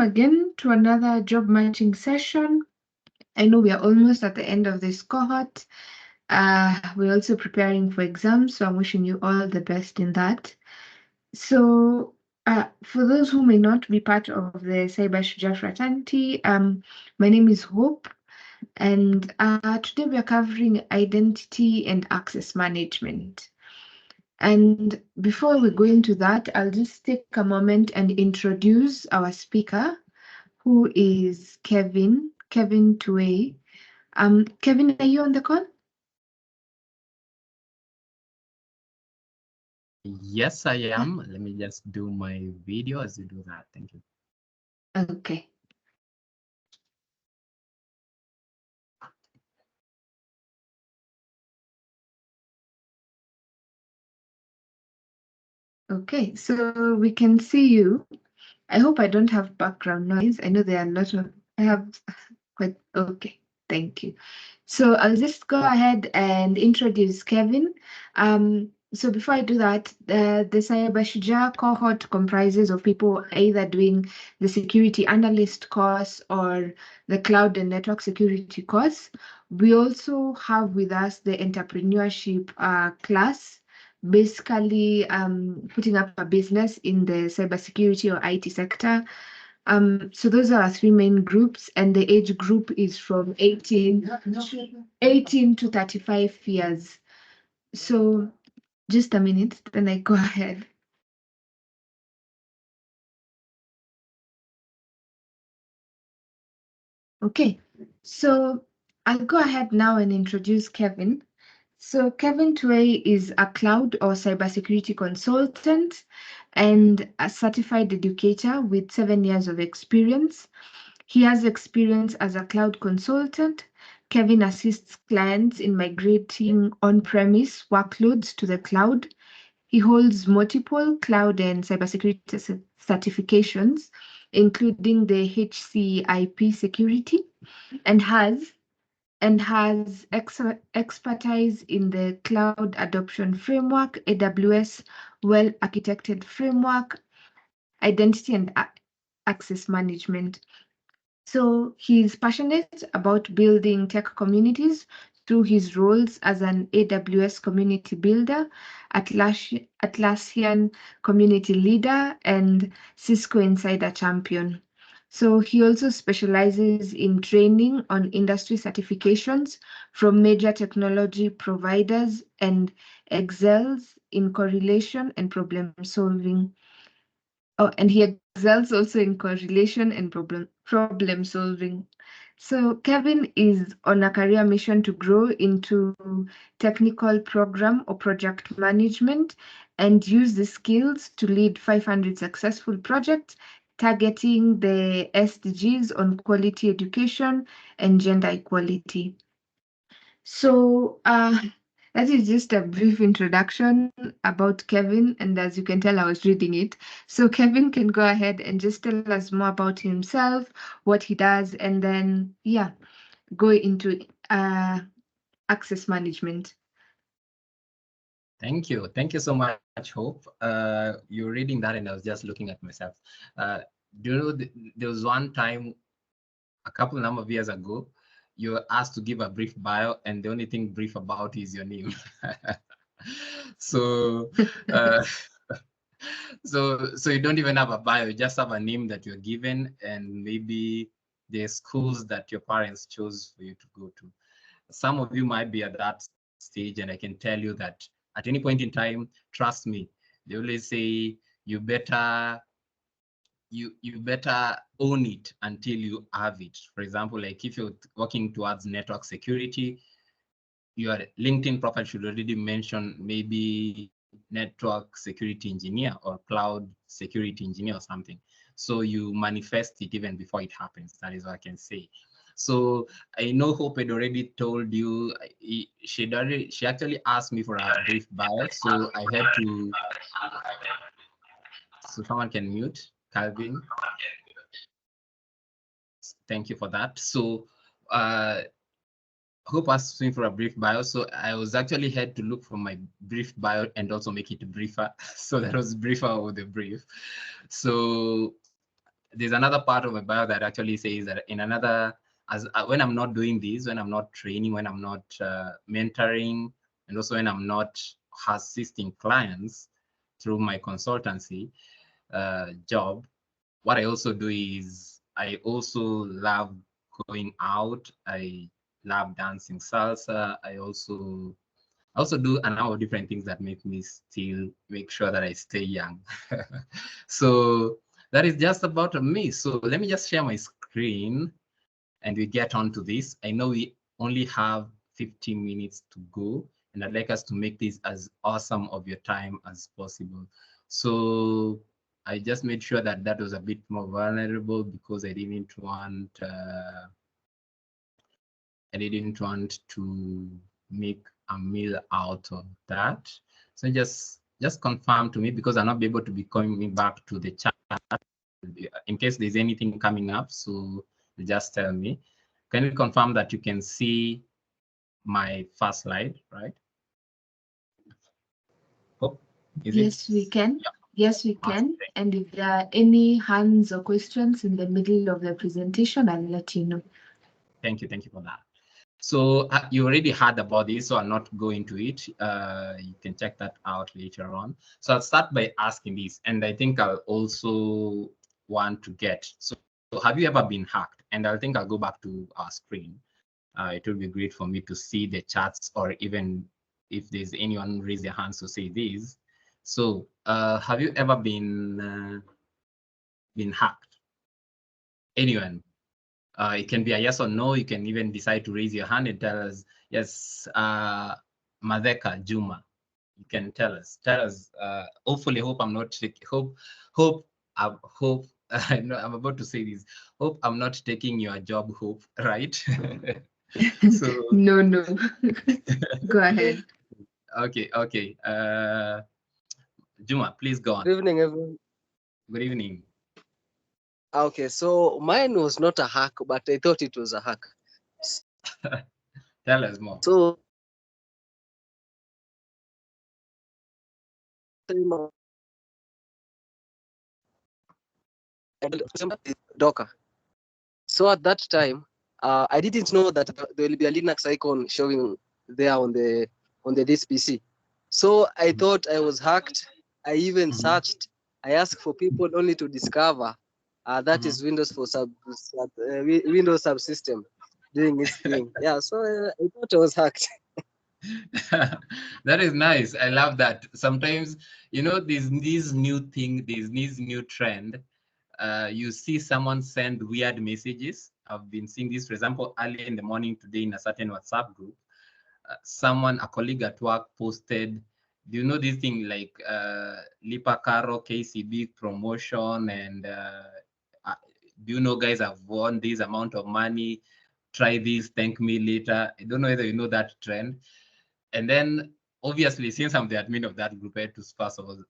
Welcome again to another job matching session. I know we are almost at the end of this cohort. We're also preparing for exams, so I'm wishing you all the best in that. So, for those who may not be part of the Cybersecurity fraternity, my name is Hope, and today we are covering identity and access management. And before we go into that, I'll just take a moment and introduce our speaker, who is Kevin Tuei. Kevin, are you on the call? Yes, I am. Let me just do my video as you do that. Thank you. Okay. Okay, so we can see you. I hope I don't have background noise. I know there are a lot of, I have quite, okay, thank you. So I'll just go ahead and introduce Kevin. So before I do that, the Cybersecurity cohort comprises of people either doing the security analyst course or the cloud and network security course. We also have with us the entrepreneurship class, basically putting up a business in the cybersecurity or IT sector. So those are our three main groups, and the age group is from 18 to 35 years. So just a minute, then I go ahead. Okay, so I'll go ahead now and introduce Kevin. So Kevin Tuei is a cloud or cybersecurity consultant and a certified educator with 7 years of experience. He has experience as a cloud consultant. Kevin assists clients in migrating on-premise workloads to the cloud. He holds multiple cloud and cybersecurity certifications, including the HCIP security, and has expertise in the cloud adoption framework, AWS well-architected framework, identity and access management. So he's passionate about building tech communities through his roles as an AWS community builder, Atlassian community leader, and Cisco Insider champion. So he also specializes in training on industry certifications from major technology providers and excels in correlation and problem solving. Oh, and he excels also in correlation and problem solving. So Kevin is on a career mission to grow into technical program or project management and use the skills to lead 500 successful projects targeting the SDGs on quality education and gender equality. So that is just a brief introduction about Kevin, and as you can tell, I was reading it. So Kevin can go ahead and just tell us more about himself, what he does, and then, yeah, go into access management. Thank you. Thank you so much, Hope. You're reading that and I was just looking at myself. Do you know, there was one time a couple number of years ago, you were asked to give a brief bio and the only thing brief about is your name. So, so you don't even have a bio, you just have a name that you're given and maybe the schools that your parents chose for you to go to. Some of you might be at that stage, and I can tell you that at any point in time, trust me, they always say you better own it until you have it. For example, like if you're working towards network security, your LinkedIn profile should already mention maybe network security engineer or cloud security engineer or something. So you manifest it even before it happens. That is what I can say. So I know Hope had already told you, she actually asked me for a brief bio. So I had to, so someone can mute, Calvin. Thank you for that. So Hope asked me for a brief bio, so I was actually had to look for my brief bio and also make it briefer. So that was briefer with the brief. So there's another part of my bio that actually says that in another, as when I'm not doing this, when I'm not training, when I'm not mentoring, and also when I'm not assisting clients through my consultancy job, what I also do is I also love going out. I love dancing salsa. I also do a number of different things that make me still make sure that I stay young. So that is just about me. So let me just share my screen and we get on to this. I know we only have 15 minutes to go, and I'd like us to make this as awesome of your time as possible. So I just made sure that that was a bit more vulnerable because I didn't want to make a meal out of that. So just confirm to me, because I'll not be able to be coming back to the chat in case there's anything coming up. So just tell me. Can you confirm that you can see my first slide, right? Oh, Yes, we can. Yeah. Yes, we can. And if there are any hands or questions in the middle of the presentation, I'll let you know. Thank you for that. So you already heard about this, so I'll not go into it. You can check that out later on. So I'll start by asking this, and I think I'll also want to get, so have you ever been hacked? And I think I'll go back to our screen. It will be great for me to see the chats, or even if there's anyone raise their hands to say this. So have you ever been hacked? Anyone? It can be a yes or no. You can even decide to raise your hand and tell us, yes, Madeka Juma. You can tell us. Hopefully, hope I'm not hope no, I'm about to say this. Hope I'm not taking your job, hope, right? So No. Go ahead. Okay. Juma, please go on. Good evening, everyone. Good evening. Okay, so mine was not a hack, but I thought it was a hack. Tell us more. So Docker. So at that time, I didn't know that there will be a Linux icon showing there on this PC. So I thought I was hacked. I even searched. I asked for people only to discover that is Windows for Windows subsystem doing its thing. Yeah, so I thought I was hacked. That is nice. I love that. Sometimes, you know, these new thing, these new trend, you see someone send weird messages. I've been seeing this, for example, early in the morning today in a certain WhatsApp group. A colleague at work posted, do you know this thing like Lipa Caro KCB promotion, and do you know guys have won this amount of money? Try this, thank me later. I don't know whether you know that trend. And then obviously, since I'm the admin of that group, I had to first of all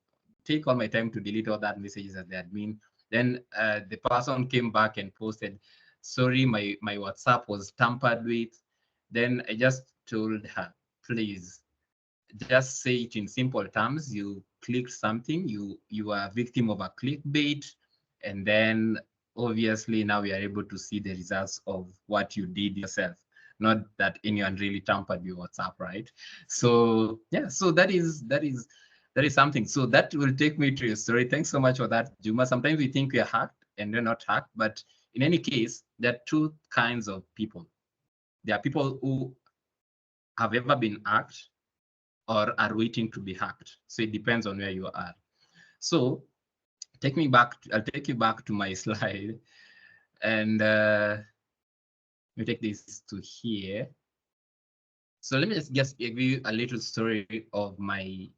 take all my time to delete all that messages as the admin. Then the person came back and posted, sorry, my WhatsApp was tampered with. Then I just told her, please, just say it in simple terms. You clicked something, you are a victim of a clickbait, and then obviously now we are able to see the results of what you did yourself, not that anyone really tampered with WhatsApp, right? So yeah, so that is something. So that will take me to your story. Thanks so much for that, Juma. Sometimes we think we are hacked and we're not hacked, but in any case, there are two kinds of people. There are people who have ever been hacked or are waiting to be hacked. So it depends on where you are. So I'll take you back to my slide, and let me take this to here. So let me just give you a little story of my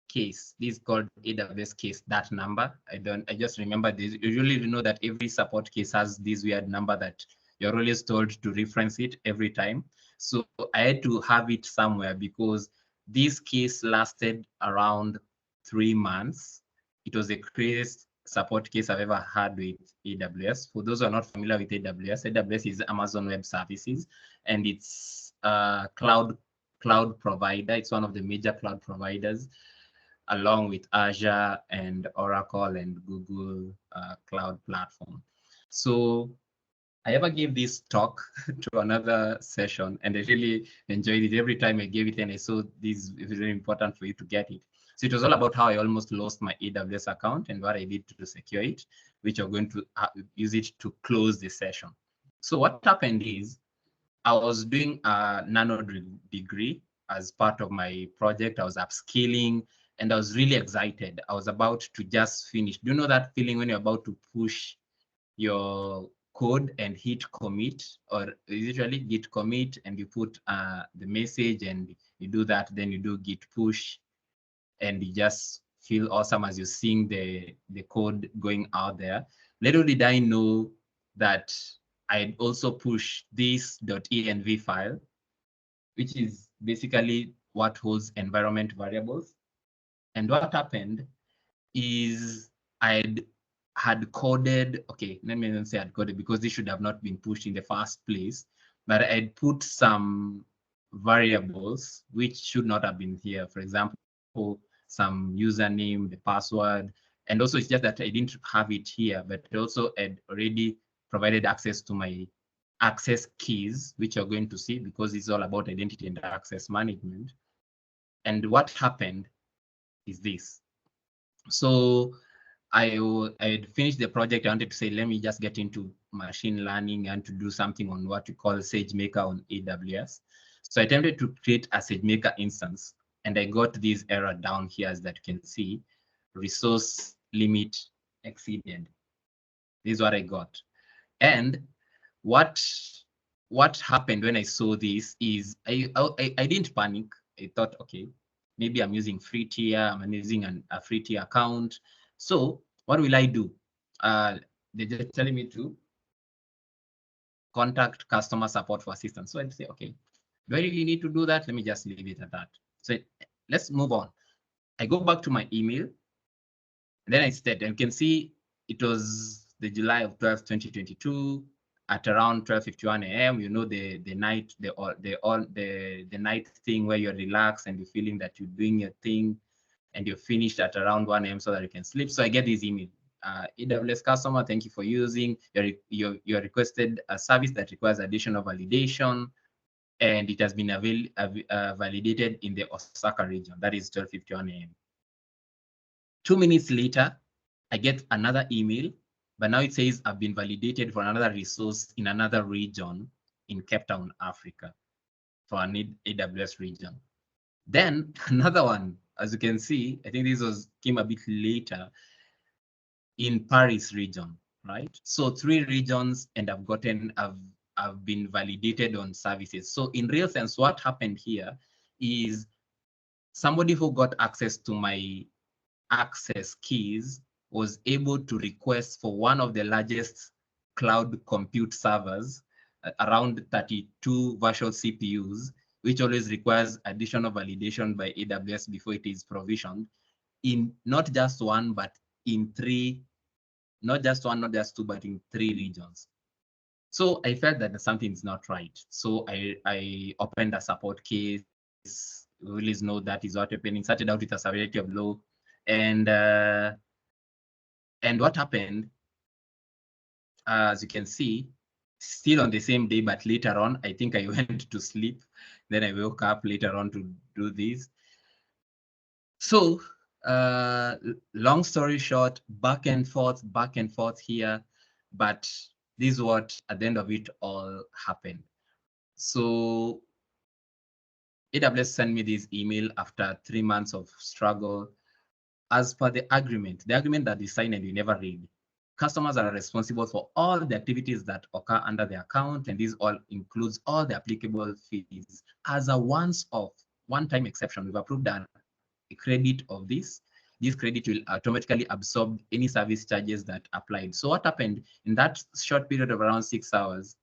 case. This is called AWS case, that number. I just remember this. Usually you know that every support case has this weird number that you're always told to reference it every time. So I had to have it somewhere because this case lasted around 3 months. It was the craziest support case I've ever had with AWS. For those who are not familiar with AWS is Amazon Web Services, and it's a cloud provider. It's one of the major cloud providers. along with Azure and Oracle and Google Cloud Platform. So I ever gave this talk to another session, and I really enjoyed it. Every time I gave it and I saw this, it was very important for you to get it. So it was all about how I almost lost my AWS account and what I did to secure it, which I'm going to use it to close the session. So what happened is I was doing a nano degree as part of my project. I was upskilling and I was really excited. I was about to just finish. Do you know that feeling when you're about to push your code and hit commit, or usually git commit, and you put the message and you do that, then you do git push, and you just feel awesome as you're seeing the code going out there. Little did I know that I'd also push this .env file, which is basically what holds environment variables. And what happened is I had coded, okay, let me not say I'd coded because this should have not been pushed in the first place, but I'd put some variables which should not have been here. For example, some username, the password, and also it's just that I didn't have it here, but also had already provided access to my access keys, which you're going to see because it's all about identity and access management. And what happened is this. So I had finished the project. I wanted to say, let me just get into machine learning and to do something on what we call SageMaker on AWS. So I attempted to create a SageMaker instance, and I got this error down here, as that you can see, resource limit exceeded. This is what I got. And what happened when I saw this is I didn't panic. I thought, okay, maybe I'm using free tier, I'm using a free tier account. So what will I do? They're just telling me to contact customer support for assistance. So I'd say, okay, do I really need to do that? Let me just leave it at that. So let's move on. I go back to my email, and then I said, and you can see it was the July of 12th, 2022. At around 12:51 a.m., you know, the night thing where you're relaxed and you're feeling that you're doing your thing, and you're finished at around 1 a.m. so that you can sleep. So I get this email. AWS customer, thank you for using your requested a service that requires additional validation, and it has been validated in the Osaka region. That is 12:51 a.m. 2 minutes later, I get another email, but now it says I've been validated for another resource in another region in Cape Town, Africa, for an AWS region. Then another one, as you can see, I think this came a bit later, in Paris region, right? So 3 regions, and I've been validated on services. So in real sense, what happened here is somebody who got access to my access keys was able to request for one of the largest cloud compute servers, around 32 virtual CPUs, which always requires additional validation by AWS before it is provisioned, in not just one, but in 3, not just one, not just 2, but in 3 regions. So I felt that something is not right. So I opened a support case. We always know that is what happening. Started out with a severity of low, and what happened, as you can see, still on the same day, but later on, I think I went to sleep. Then I woke up later on to do this. So long story short, back and forth here, but this is what at the end of it all happened. So AWS sent me this email after 3 months of struggle. As per the agreement that they signed and we never read, customers are responsible for all the activities that occur under the account, and this all includes all the applicable fees. As a once-off, one-time exception, we've approved a credit of this. This credit will automatically absorb any service charges that applied. So what happened in that short period of around 6 hours,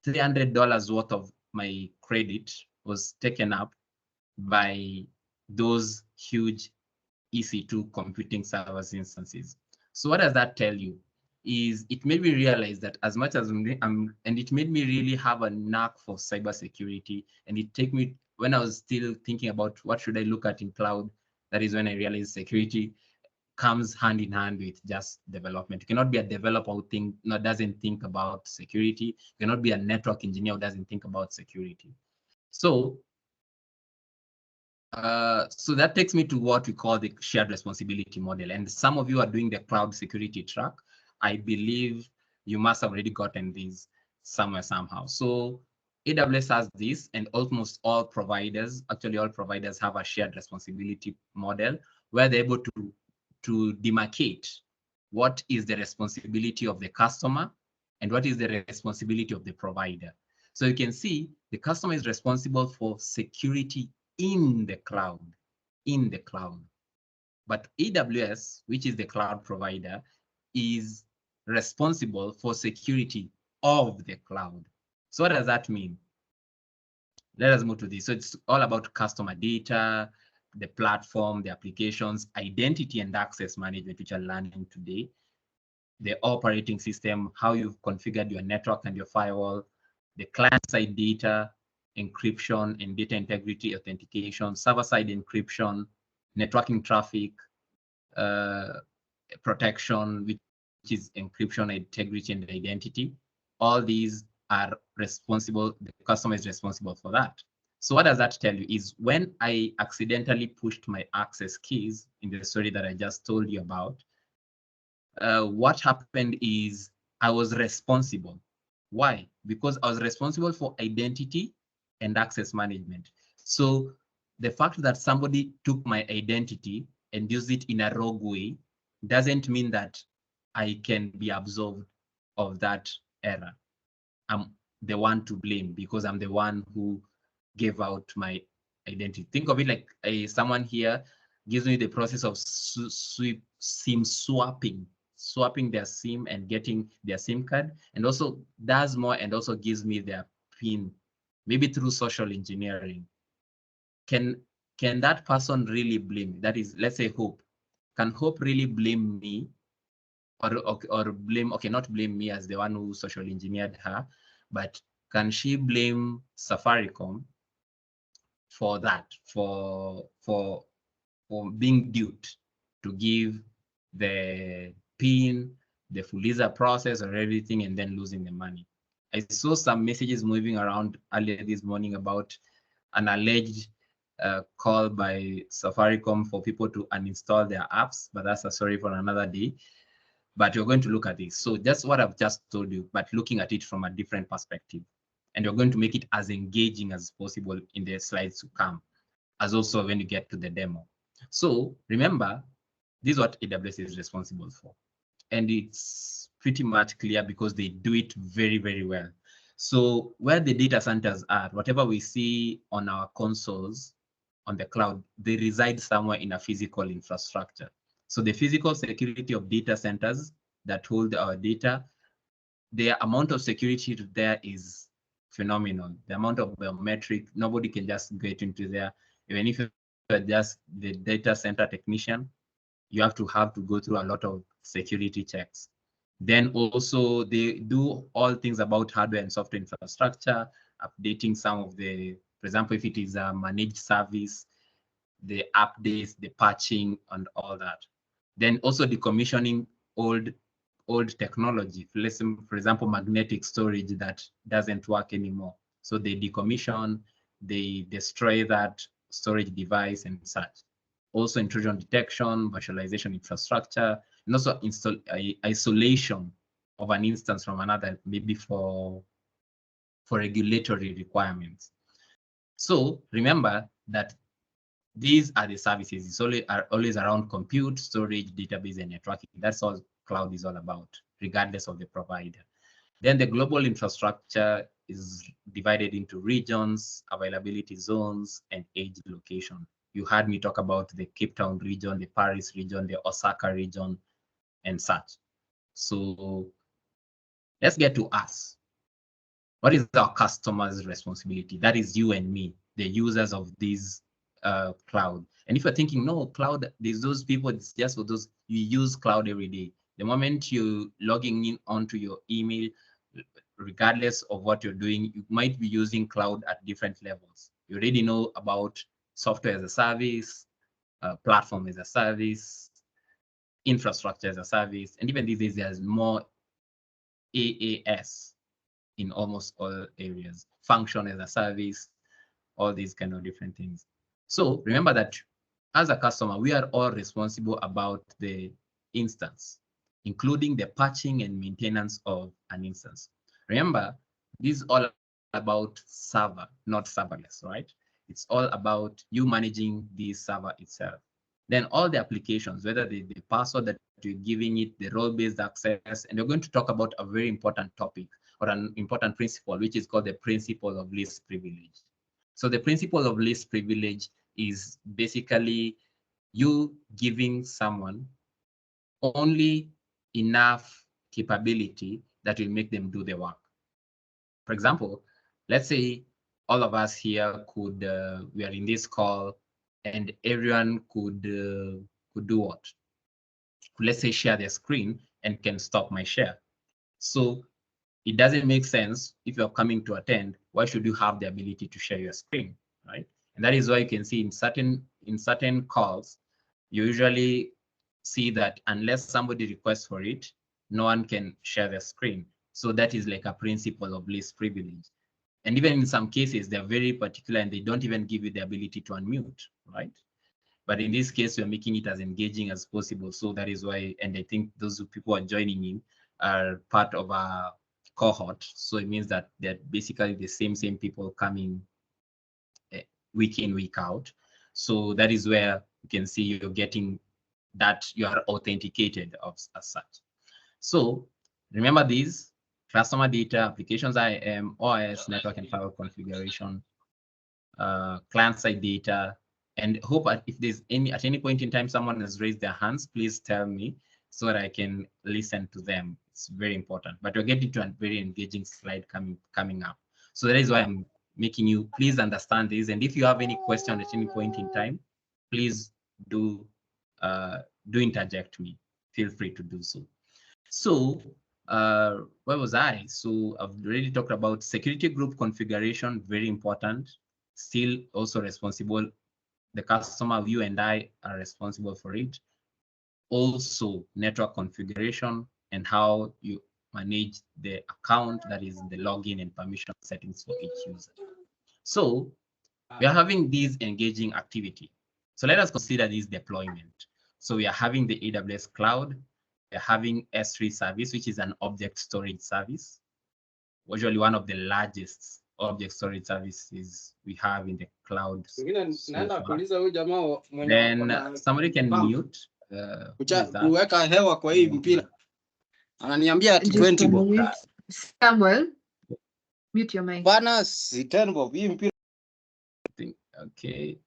$300 worth of my credit was taken up by those huge EC2 computing servers instances. So what does that tell you? Is it made me realize that as much as and it made me really have a knack for cybersecurity, and it took me, when I was still thinking about what should I look at in cloud, That is when I realized security comes hand in hand with just development. You cannot be a developer who doesn't think about security. You cannot be a network engineer who doesn't think about security. So so that takes me to what we call the shared responsibility model. And some of you are doing the cloud security track. I believe you must have already gotten these somewhere, somehow. So AWS has this, and almost all providers, actually all providers, have a shared responsibility model where they're able to demarcate what is the responsibility of the customer and what is the responsibility of the provider. So you can see the customer is responsible for security in the cloud, But AWS, which is the cloud provider, is responsible for security of the cloud. So what does that mean? Let us move to this. So it's all about customer data, the platform, the applications, identity and access management, which are learning today, the operating system, how you've configured your network and your firewall, the client-side data, encryption and data integrity authentication, server-side encryption, networking traffic, protection, which is encryption, integrity, and identity. All these are responsible, the customer is responsible for that. So what does that tell you is when I accidentally pushed my access keys in the story that I just told you about, what happened is I was responsible. Why? Because I was responsible for identity and access management. So the fact that somebody took my identity and used it in a rogue way doesn't mean that I can be absolved of that error. I'm the one to blame because I'm the one who gave out my identity. Think of it like someone here gives me the process of SIM swapping their SIM and getting their SIM card, and also does more and also gives me their PIN, maybe through social engineering. Can that person really blame? That is, let's say Hope. Can Hope really blame me? Or blame, okay, not blame me as the one who social engineered her, but can she blame Safaricom for that, for being duped to give the PIN, the Fuliza process or everything, and then losing the money? I saw some messages moving around earlier this morning about an alleged call by Safaricom for people to uninstall their apps, but that's a story for another day. But you're going to look at this. So that's what I've just told you, but looking at it from a different perspective. And you're going to make it as engaging as possible in the slides to come, as also when you get to the demo. So remember, this is what AWS is responsible for. And it's pretty much clear because they do it very, very well. So where the data centers are, whatever we see on our consoles on the cloud, they reside somewhere in a physical infrastructure. So the physical security of data centers that hold our data, the amount of security there is phenomenal. The amount of biometric, nobody can just get into there. Even if you're just the data center technician, you have to go through a lot of security checks. Then also they do all things about hardware and software infrastructure, updating some of the, for example, if it is a managed service, the updates, the patching, and all that. Then also decommissioning old technology. For example, magnetic storage that doesn't work anymore. So they decommission, they destroy that storage device and such. Also intrusion detection, virtualization infrastructure, and also isolation of an instance from another, maybe for regulatory requirements. So remember that these are the services. It's always around compute, storage, database, and networking. That's all cloud is all about, regardless of the provider. Then the global infrastructure is divided into regions, availability zones, and edge location. You heard me talk about the Cape Town region, the Paris region, the Osaka region, and such. So let's get to us. What is our customer's responsibility? That is you and me, the users of these cloud. And if you're thinking, no, cloud, there's those people, it's just for those, you use cloud every day. The moment you logging in onto your email, regardless of what you're doing, you might be using cloud at different levels. You already know about software as a service, platform as a service, infrastructure as a service, and even these days there's more AAS in almost all areas, function as a service, all these kind of different things. So remember that as a customer, we are all responsible about the instance, including the patching and maintenance of an instance. Remember, this is all about server, not serverless, right? It's all about you managing the server itself. Then all the applications, whether the password that you're giving it, the role-based access, and we're going to talk about a very important topic or an important principle, which is called the principle of least privilege. So the principle of least privilege is basically you giving someone only enough capability that will make them do the work. For example, let's say all of us here could, we are in this call and everyone could do what? Let's say share their screen and can stop my share. So it doesn't make sense if you're coming to attend, why should you have the ability to share your screen, right? And that is why you can see in certain calls, you usually see that unless somebody requests for it, no one can share their screen. So that is like a principle of least privilege. And even in some cases, they're very particular and they don't even give you the ability to unmute, right? But in this case, we're making it as engaging as possible. So that is why, and I think those people who are joining in are part of our cohort. So it means that they're basically the same people coming week in, week out. So that is where you can see you're getting that you are authenticated as such. So remember these: customer data, applications IAM, OS, network and firewall configuration, client-side data, and hope if there's at any point in time someone has raised their hands, please tell me so that I can listen to them. It's very important. But we're getting to a very engaging slide coming up. So that is why I'm making you please understand this. And if you have any question at any point in time, please do interject me. Feel free to do so. So where was I? So I've already talked about security group configuration, very important. Still also responsible. The customer, you and I are responsible for it. Also network configuration and how you manage the account, that is the login and permission settings for each user. So we are having this engaging activity. So let us consider this deployment. So we are having the AWS cloud. We're having S3 service, which is an object storage service, usually one of the largest object storage services we have in the cloud. So then somebody can mute. Kuweka hewa kwa hii mpira. Ananiambia ati 20 bob. Samuel, mute your mic. Bana si 10 bob hii mpira. Okay.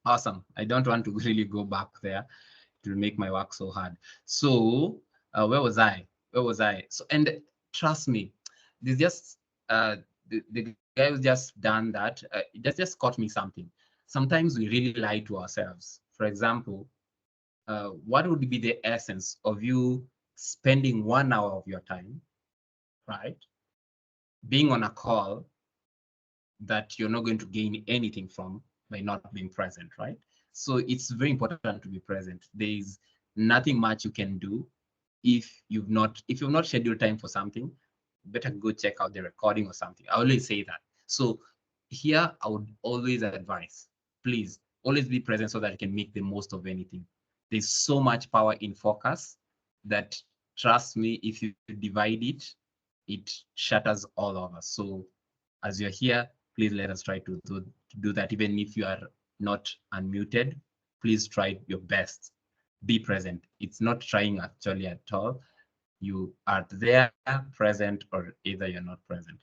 Awesome. I don't want to really go back there to make my work so hard. So where was I? So, and trust me, this just the guy who just done that, it just caught me something. Sometimes we really lie to ourselves. For example, what would be the essence of you spending 1 hour of your time, right, being on a call that you're not going to gain anything from by not being present, right? So it's very important to be present. There is nothing much you can do if you've not scheduled time for something. Better go check out the recording or something. I always say that. So here I would always advise, please always be present so that you can make the most of anything. There's so much power in focus that, trust me, if you divide it, it shatters all of us. So as you're here, please let us try to do that. Even if you are not unmuted, please try your best. Be present. It's not trying actually at all. You are there, present, or either you're not present.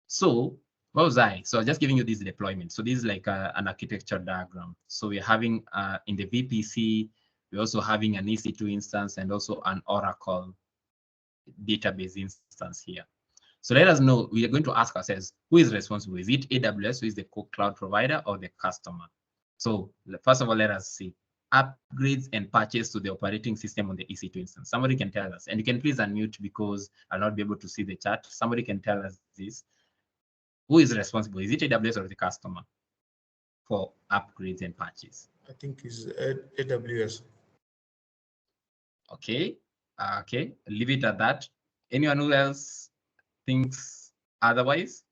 So what was I? So just giving you this deployment. So this is like an architecture diagram. So we're having in the VPC, we're also having an EC2 instance and also an Oracle database instance here. So let us know, we are going to ask ourselves, who is responsible? Is it AWS, who is the cloud provider, or the customer? So first of all, let us see upgrades and patches to the operating system on the EC2 instance. Somebody can tell us, and you can please unmute because I'll not be able to see the chat. Somebody can tell us this. Who is responsible? Is it AWS or the customer for upgrades and patches? I think is AWS. Okay. Okay. Leave it at that. Anyone who else thinks otherwise?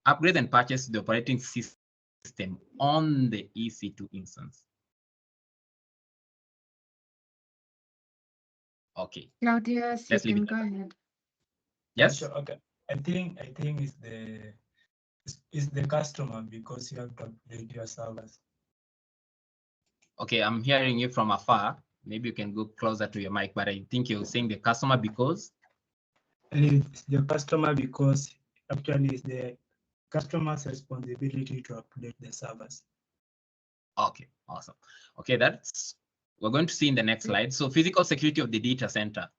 Upgrade and purchase the operating system on the EC2 instance. Okay. Claudius, you Let's leave can it go at that. ahead. Yes. Sure, okay. I think it's the customer, because you have to upgrade your servers. Okay, I'm hearing you from afar. Maybe you can go closer to your mic, but I think you're saying the customer because? It's the customer, because actually it's the customer's responsibility to update the servers. Okay, awesome. Okay, we're going to see in the next slide. So physical security of the data center.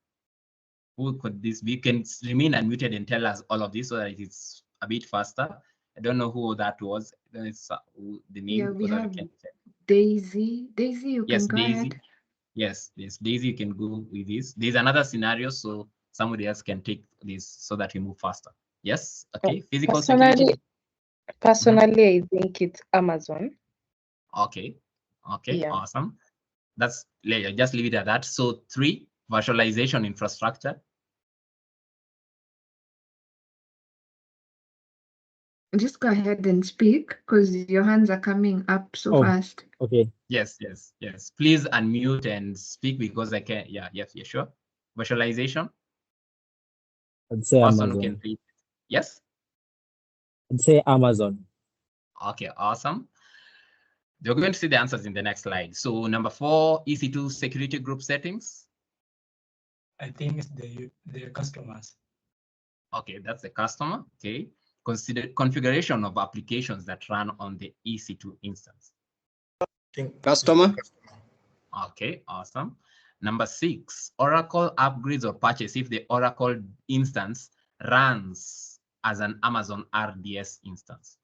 Who could this be? You can remain unmuted and tell us all of this so that it's a bit faster. I don't know who that was. It's the name. Yeah, we so that have can check. Daisy. Daisy, you Yes, can go Daisy. ahead. Yes, Daisy, you can go with this. There's another scenario, so somebody else can take this so that we move faster. Yes, okay. Physical security. Personally, I think it's Amazon. Okay, okay, Yeah. awesome. Just leave it at that. So 3, virtualization infrastructure. Just go ahead and speak because your hands are coming up so fast. Okay. Yes. Please unmute and speak because I can. Yeah, sure. Virtualization. I'd say Person who Amazon. can read. Yes. I'd say Amazon. Okay, awesome. You're going to see the answers in the next slide. So number 4, EC2 security group settings. I think it's the customers. Okay, that's the customer. Okay. Consider configuration of applications that run on the EC2 instance. Customer. Okay, awesome. Number 6, Oracle upgrades or purchase if the Oracle instance runs as an Amazon RDS instance.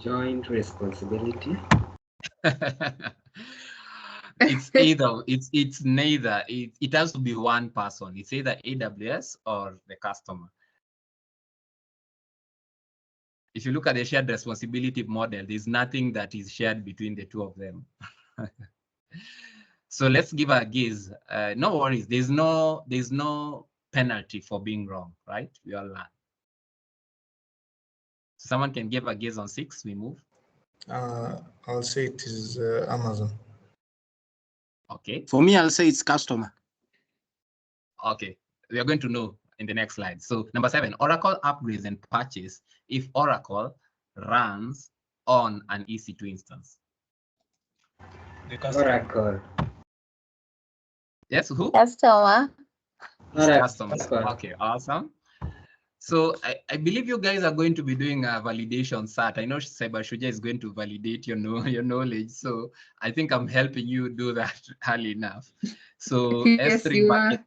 Joint responsibility. It's either, it's neither. It has to be one person. It's either AWS or the customer. If you look at the shared responsibility model, there's nothing that is shared between the two of them. So let's give a guess. No worries. There's no penalty for being wrong, right? We all learn. Someone can give a guess on 6. We move. I'll say it is Amazon. Okay. For me, I'll say it's customer. Okay. We are going to know in the next slide. So number 7, Oracle upgrades and purchase if Oracle runs on an EC2 instance. The customer. Oracle. Yes, who? Customer. Customer. Okay, awesome. So I believe you guys are going to be doing a validation SAT. I know Cybersecurity is going to validate your knowledge. So I think I'm helping you do that early enough. So Yes, S3 you bucket.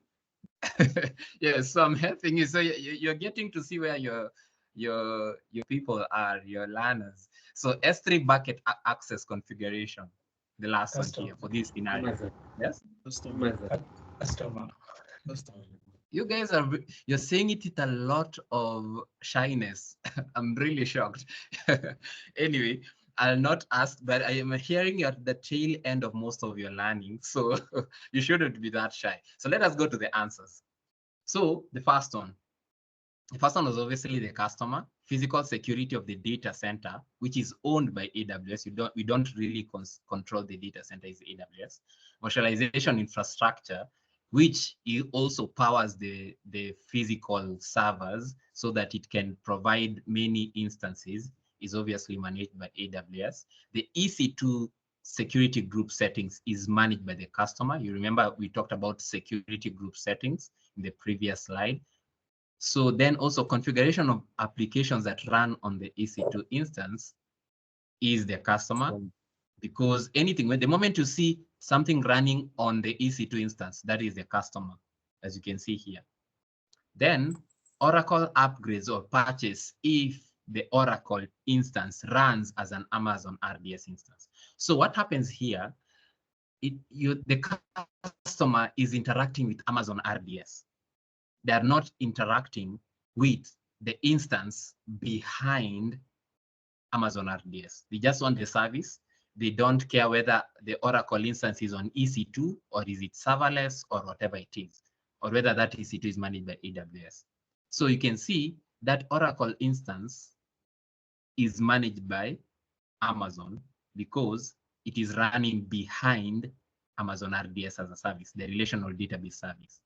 are. Yes, so I'm helping you. So you're getting to see where your people are, your learners. So S3 bucket access configuration, the last one here for this scenario. Amazon. Yes. Customer. You guys you're saying it with a lot of shyness. I'm really shocked. Anyway, I'll not ask, but I am hearing you at the tail end of most of your learning, so you shouldn't be that shy. So let us go to the answers. So the first one was obviously the customer. Physical security of the data center, which is owned by AWS. We don't really control the data center, is AWS. Virtualization infrastructure, which also powers the physical servers so that it can provide many instances, is obviously managed by AWS. The EC2 security group settings is managed by the customer. You remember we talked about security group settings in the previous slide. So then also configuration of applications that run on the EC2 instance is the customer, because the moment you see something running on the EC2 instance, that is the customer, as you can see here. Then Oracle upgrades or purchase if the Oracle instance runs as an Amazon RDS instance. So what happens here, the customer is interacting with Amazon RDS. They are not interacting with the instance behind Amazon RDS. They just want the service. They don't care whether the Oracle instance is on EC2 or is it serverless or whatever it is, or whether that EC2 is managed by AWS. So you can see that Oracle instance is managed by Amazon because it is running behind Amazon RDS as a service, the relational database service.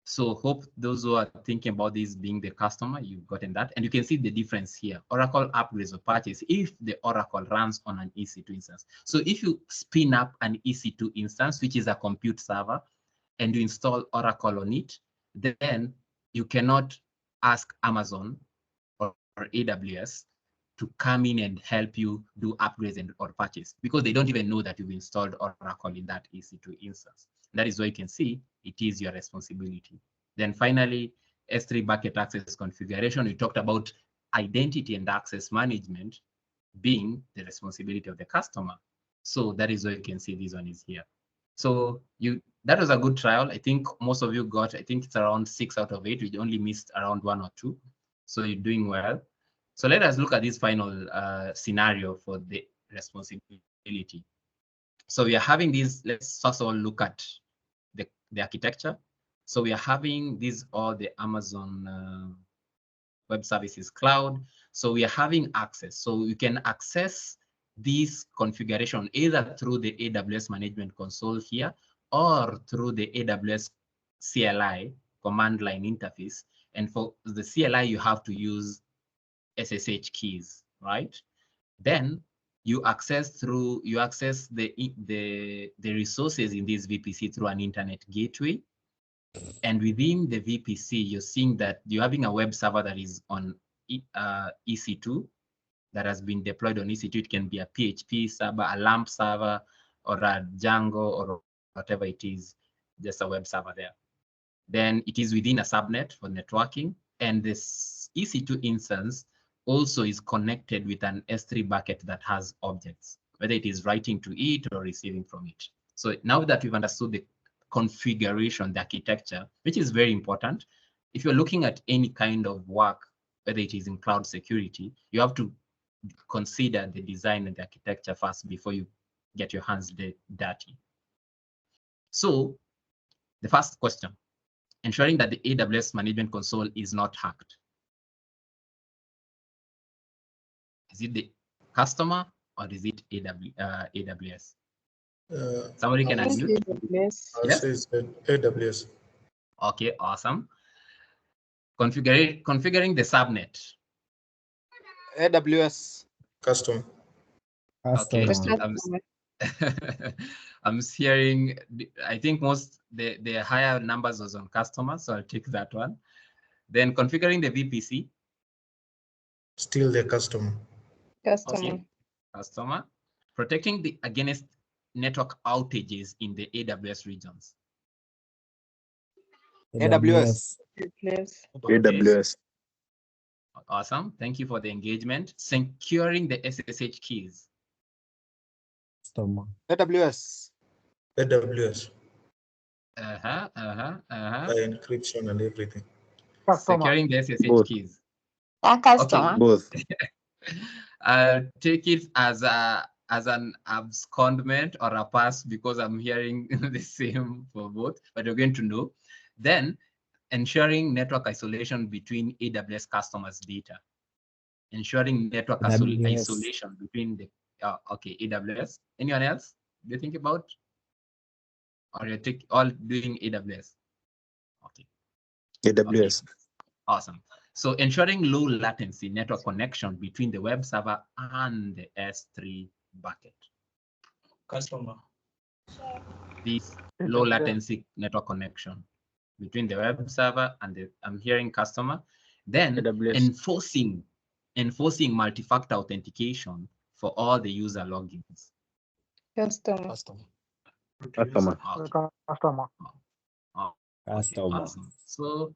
So hope those who are thinking about this being the customer, you've gotten that. And you can see the difference here. Oracle upgrades or purchase if the Oracle runs on an EC2 instance. So if you spin up an EC2 instance, which is a compute server, and you install Oracle on it, then you cannot ask Amazon or AWS to come in and help you do upgrades and or purchase, because they don't even know that you've installed Oracle in that EC2 instance. That is why you can see it is your responsibility. Then finally, S3 bucket access configuration. We talked about identity and access management being the responsibility of the customer. So that is why you can see this one is here. So that was a good trial. I think most of you got, I think it's around 6 out of 8. We only missed around 1 or 2. So you're doing well. So let us look at this final scenario for the responsibility. So we are having these, let's first of all look at the architecture. So we are having these all the Amazon Web Services Cloud. So we are having access. So you can access this configuration either through the AWS Management Console here or through the AWS CLI command line interface. And for the CLI, you have to use SSH keys, right? Then you access the resources in this VPC through an internet gateway. And within the VPC, you're seeing that you're having a web server that is on EC2 that has been deployed on EC2. It can be a PHP server, a LAMP server, or a Django, or whatever it is, just a web server there. Then it is within a subnet for networking. And this EC2 instance also is connected with an S3 bucket that has objects, whether it is writing to it or receiving from it. So now that we've understood the configuration, the architecture, which is very important, if you're looking at any kind of work, whether it is in cloud security, you have to consider the design and the architecture first before you get your hands dirty. So the first question, ensuring that the AWS Management Console is not hacked. Is it the customer or is it AWS? Somebody can unmute. I'll say it's AWS. Okay, awesome. Configuring the subnet. AWS. Custom. Okay, I'm hearing, I think the higher numbers was on customer, so I'll take that one. Then configuring the VPC. Still the customer. Okay. Customer. Protecting against network outages in the AWS regions. AWS. AWS. Awesome. Thank you for the engagement. Securing the SSH keys. AWS. AWS. The encryption and everything. Securing the SSH Both. keys. Customer. Okay. Both. I'll take it as an abscondment or a pass because I'm hearing the same for both, but you're going to know. Then ensuring network isolation between AWS customers' data. Ensuring network isolation between the okay, AWS. Anyone else? Do you think about? Or you're all doing AWS? Okay. AWS. Okay. Awesome. So ensuring low latency network connection between the web server and the S3 bucket. Customer. This low latency network connection between the web server and I'm hearing customer. Then AWS. enforcing multi-factor authentication for all the user logins. Customer. Customer. Okay. Customer. Okay, awesome. So,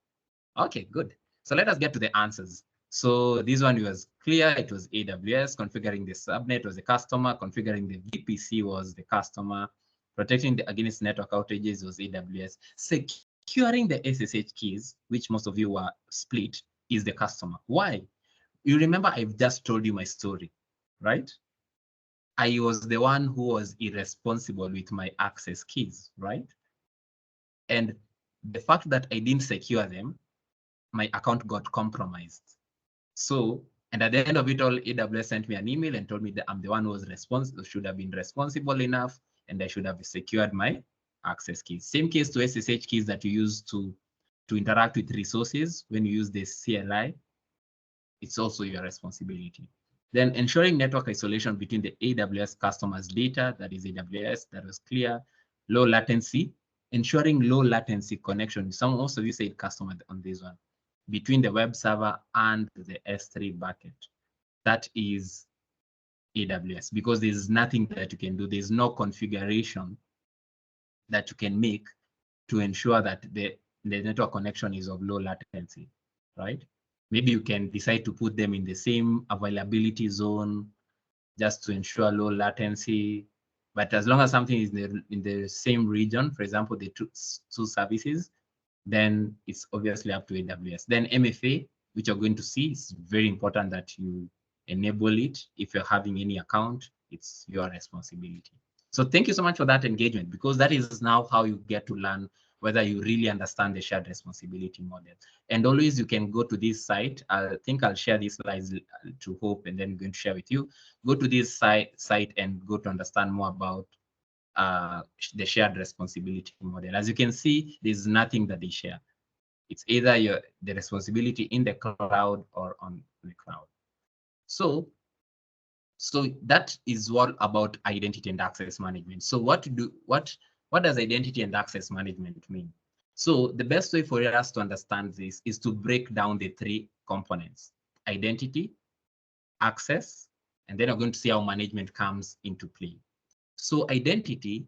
okay, good. So let us get to the answers. So this one was clear. It was AWS. Configuring the subnet was the customer. Configuring the VPC was the customer. Protecting against network outages was AWS. Securing the SSH keys, which most of you were split, is the customer. Why? You remember I've just told you my story, right? I was the one who was irresponsible with my access keys, right? And the fact that I didn't secure them, my account got compromised. So, and at the end of it all, AWS sent me an email and told me that I'm the one who was responsible, should have been responsible enough, and I should have secured my access keys. Same case to SSH keys that you use to interact with resources when you use the CLI. It's also your responsibility. Then ensuring network isolation between the AWS customers' data, that is AWS, that was clear, low latency, ensuring low latency connection. Most of you said customer on this one, between the web server and the S3 bucket. That is AWS, because there's nothing that you can do. There's no configuration that you can make to ensure that the network connection is of low latency, right? Maybe you can decide to put them in the same availability zone just to ensure low latency. But as long as something is in the same region, for example, the two services, then it's obviously up to AWS. Then MFA, which you're going to see, is very important that you enable it. If you're having any account, it's your responsibility. So thank you so much for that engagement, because that is now how you get to learn whether you really understand the shared responsibility model. And always you can go to this site. I think I'll share these slides to Hope, and then I'm going to share with you. Go to this site and go to understand more about the shared responsibility model. As you can see, there's nothing that they share. It's either the responsibility in the cloud or on the cloud. So that is what about identity and access management. So what does identity and access management mean? So the best way for us to understand this is to break down the three components: identity, access, and then we're going to see how management comes into play. So identity,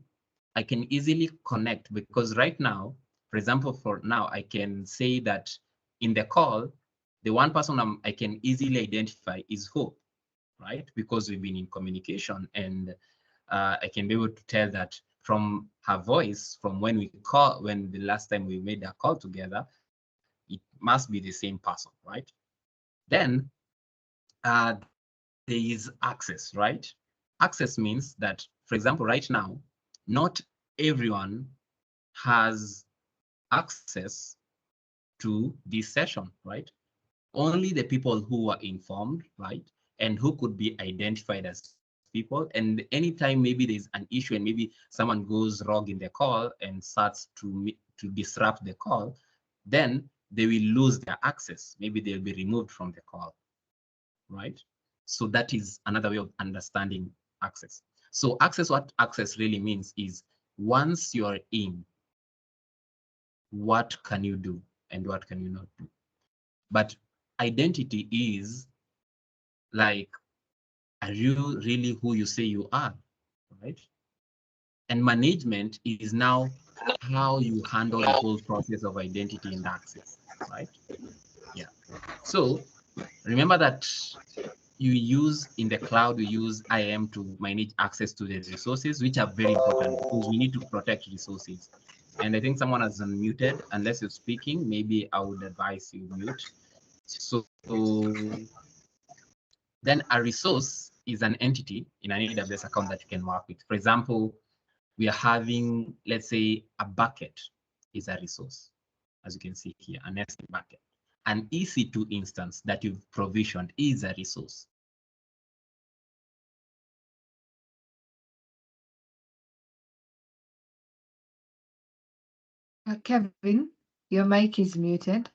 I can easily connect, because right now, for example, for now, I can say that in the call, the one person I can easily identify is Hope, right? Because we've been in communication, and I can be able to tell that from her voice, from when the last time we made a call together, it must be the same person, right? Then there is access, right? Access means that, for example, right now, not everyone has access to this session, right? Only the people who are informed, right? And who could be identified as people. And anytime maybe there's an issue and maybe someone goes wrong in the call and starts to disrupt the call, then they will lose their access. Maybe they'll be removed from the call, right? So that is another way of understanding access. So access, what access really means is, once you're in, what can you do and what can you not do? But identity is like, are you really who you say you are, right? And management is now how you handle the whole process of identity and access, right? Yeah. So remember that you use in the cloud, we use IAM to manage access to the resources, which are very important because we need to protect resources. And I think someone has unmuted. Unless you're speaking, maybe I would advise you mute. So then a resource is an entity in an AWS account that you can work with. For example, we are having, let's say, a bucket is a resource, as you can see here, an S3 bucket. An EC2 instance that you've provisioned is a resource. Kevin, your mic is muted.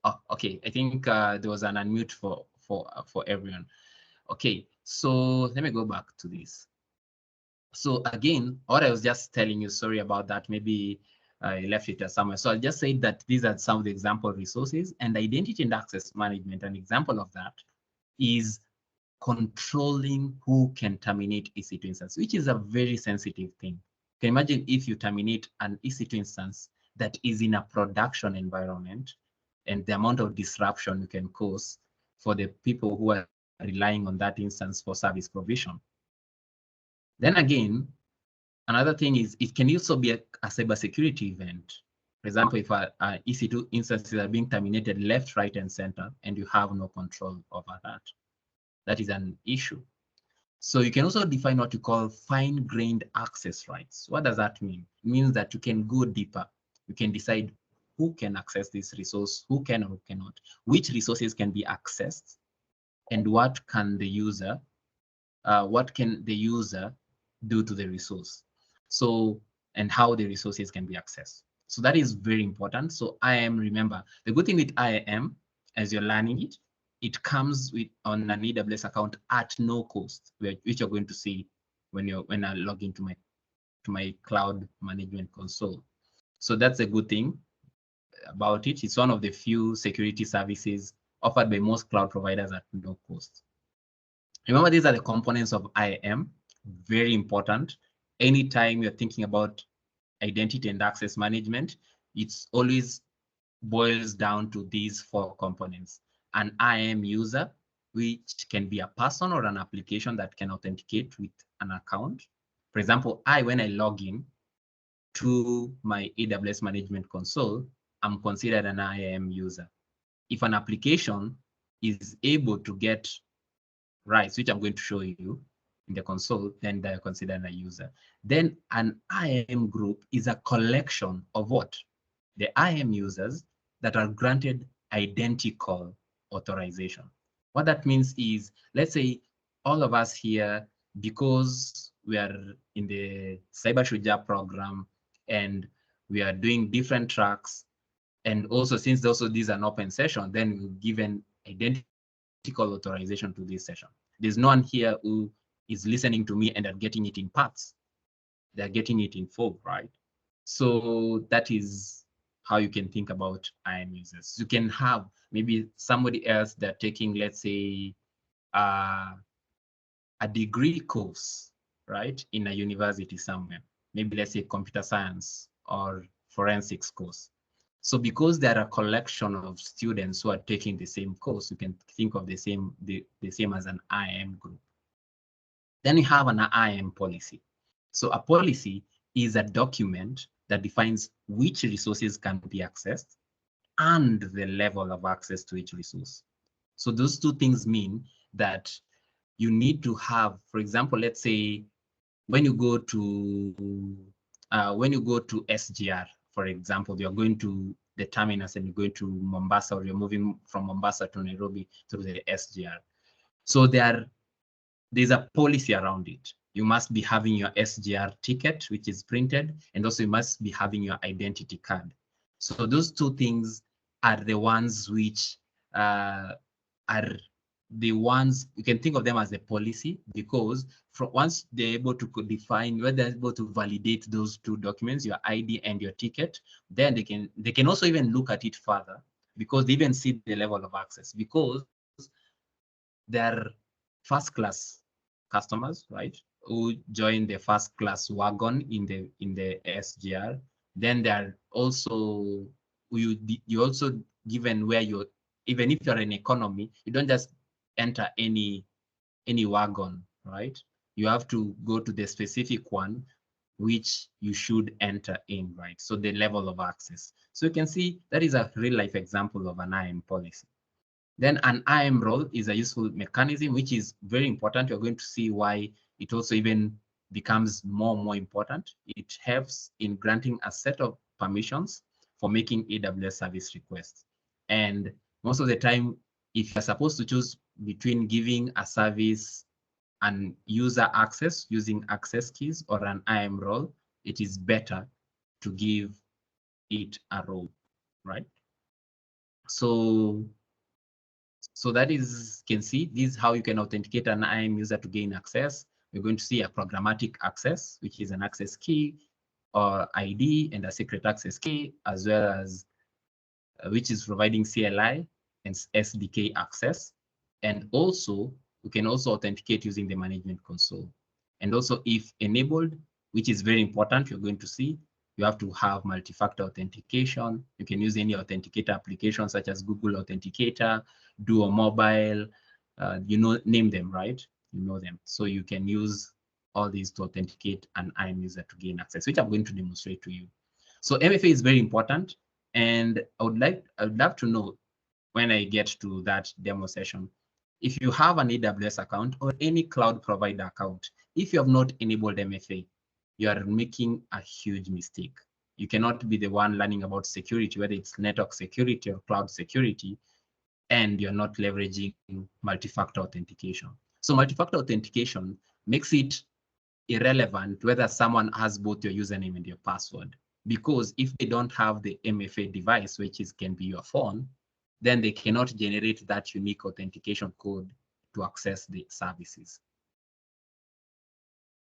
Oh, okay. I think there was an unmute for everyone. Okay, so let me go back to this. So again, what I was just telling you, sorry about that, maybe I left it somewhere. So I'll just say that these are some of the example resources, and identity and access management, an example of that is controlling who can terminate EC2 instance, which is a very sensitive thing. You can imagine if you terminate an EC2 instance that is in a production environment, and the amount of disruption you can cause for the people who are relying on that instance for service provision. Then again, Another thing is it can also be a cybersecurity event. For example, if EC2 instances are being terminated left, right, and center, and you have no control over that, that is an issue. So you can also define what you call fine-grained access rights. What does that mean? It means that you can go deeper. You can decide who can access this resource, who can or who cannot, which resources can be accessed, and what can the user do to the resource. So, and how the resources can be accessed. So that is very important. So IAM, remember, the good thing with IAM, as you're learning it, it comes with on an AWS account at no cost, which you're going to see when I log into my cloud management console. So that's a good thing about it. It's one of the few security services offered by most cloud providers at no cost. Remember, these are the components of IAM, very important. Anytime you're thinking about identity and access management, it's always boils down to these 4 components. An IAM user, which can be a person or an application that can authenticate with an account. For example, when I log in to my AWS management console, I'm considered an IAM user. If an application is able to get rights, which I'm going to show you in the console, then they're considered a user. Then an IAM group is a collection of what? The IAM users that are granted identical authorization. What that means is, let's say all of us here, because we are in the Cyber Shuja program and we are doing different tracks, and also since these are an open session, then we're given identical authorization to this session. There's no one here who is listening to me and are getting it in parts. They're getting it in full, right? So that is how you can think about IAM users. You can have maybe somebody else that taking, let's say, a degree course, right, in a university somewhere. Maybe let's say computer science or forensics course. So because there are a collection of students who are taking the same course, you can think of the same as an IAM group. Then you have an IAM policy. So a policy is a document that defines which resources can be accessed and the level of access to each resource. So those 2 things mean that you need to have, for example, let's say when you go to SGR, for example, you're going to the terminus and you're going to Mombasa, or you're moving from Mombasa to Nairobi through the SGR. So there's a policy around it. You must be having your SGR ticket, which is printed, and also you must be having your identity card. So those 2 things are the ones which are the ones you can think of them as the policy, because once they're able to define, whether they're able to validate those 2 documents, your ID and your ticket, then they can also even look at it further, because they even see the level of access, because they're first class customers, right, who join the first class wagon in the SGR. Then they're also you also given where you're, even if you're in economy, you don't just enter any wagon, right? You have to go to the specific one which you should enter in, right? So the level of access. So you can see that is a real life example of an IAM policy. Then an IAM role is a useful mechanism, which is very important. You're going to see why it also even becomes more important. It helps in granting a set of permissions for making AWS service requests. And most of the time, if you're supposed to choose between giving a service and user access using access keys or an IAM role, it is better to give it a role, right? So that is, you can see, this is how you can authenticate an IAM user to gain access. We're going to see a programmatic access, which is an access key or ID, and a secret access key, as well as which is providing CLI and SDK access. And also, we can also authenticate using the management console. And also, if enabled, which is very important, you're going to see, you have to have multi-factor authentication. You can use any authenticator application such as Google Authenticator, Duo Mobile, name them, right? You know them. So you can use all these to authenticate an IAM user to gain access, which I'm going to demonstrate to you. So MFA is very important, and I would love to know when I get to that demo session, if you have an AWS account or any cloud provider account, if you have not enabled MFA, you are making a huge mistake. You cannot be the one learning about security, whether it's network security or cloud security, and you're not leveraging multi-factor authentication. So multi-factor authentication makes it irrelevant whether someone has both your username and your password, because if they don't have the MFA device, which can be your phone, then they cannot generate that unique authentication code to access the services.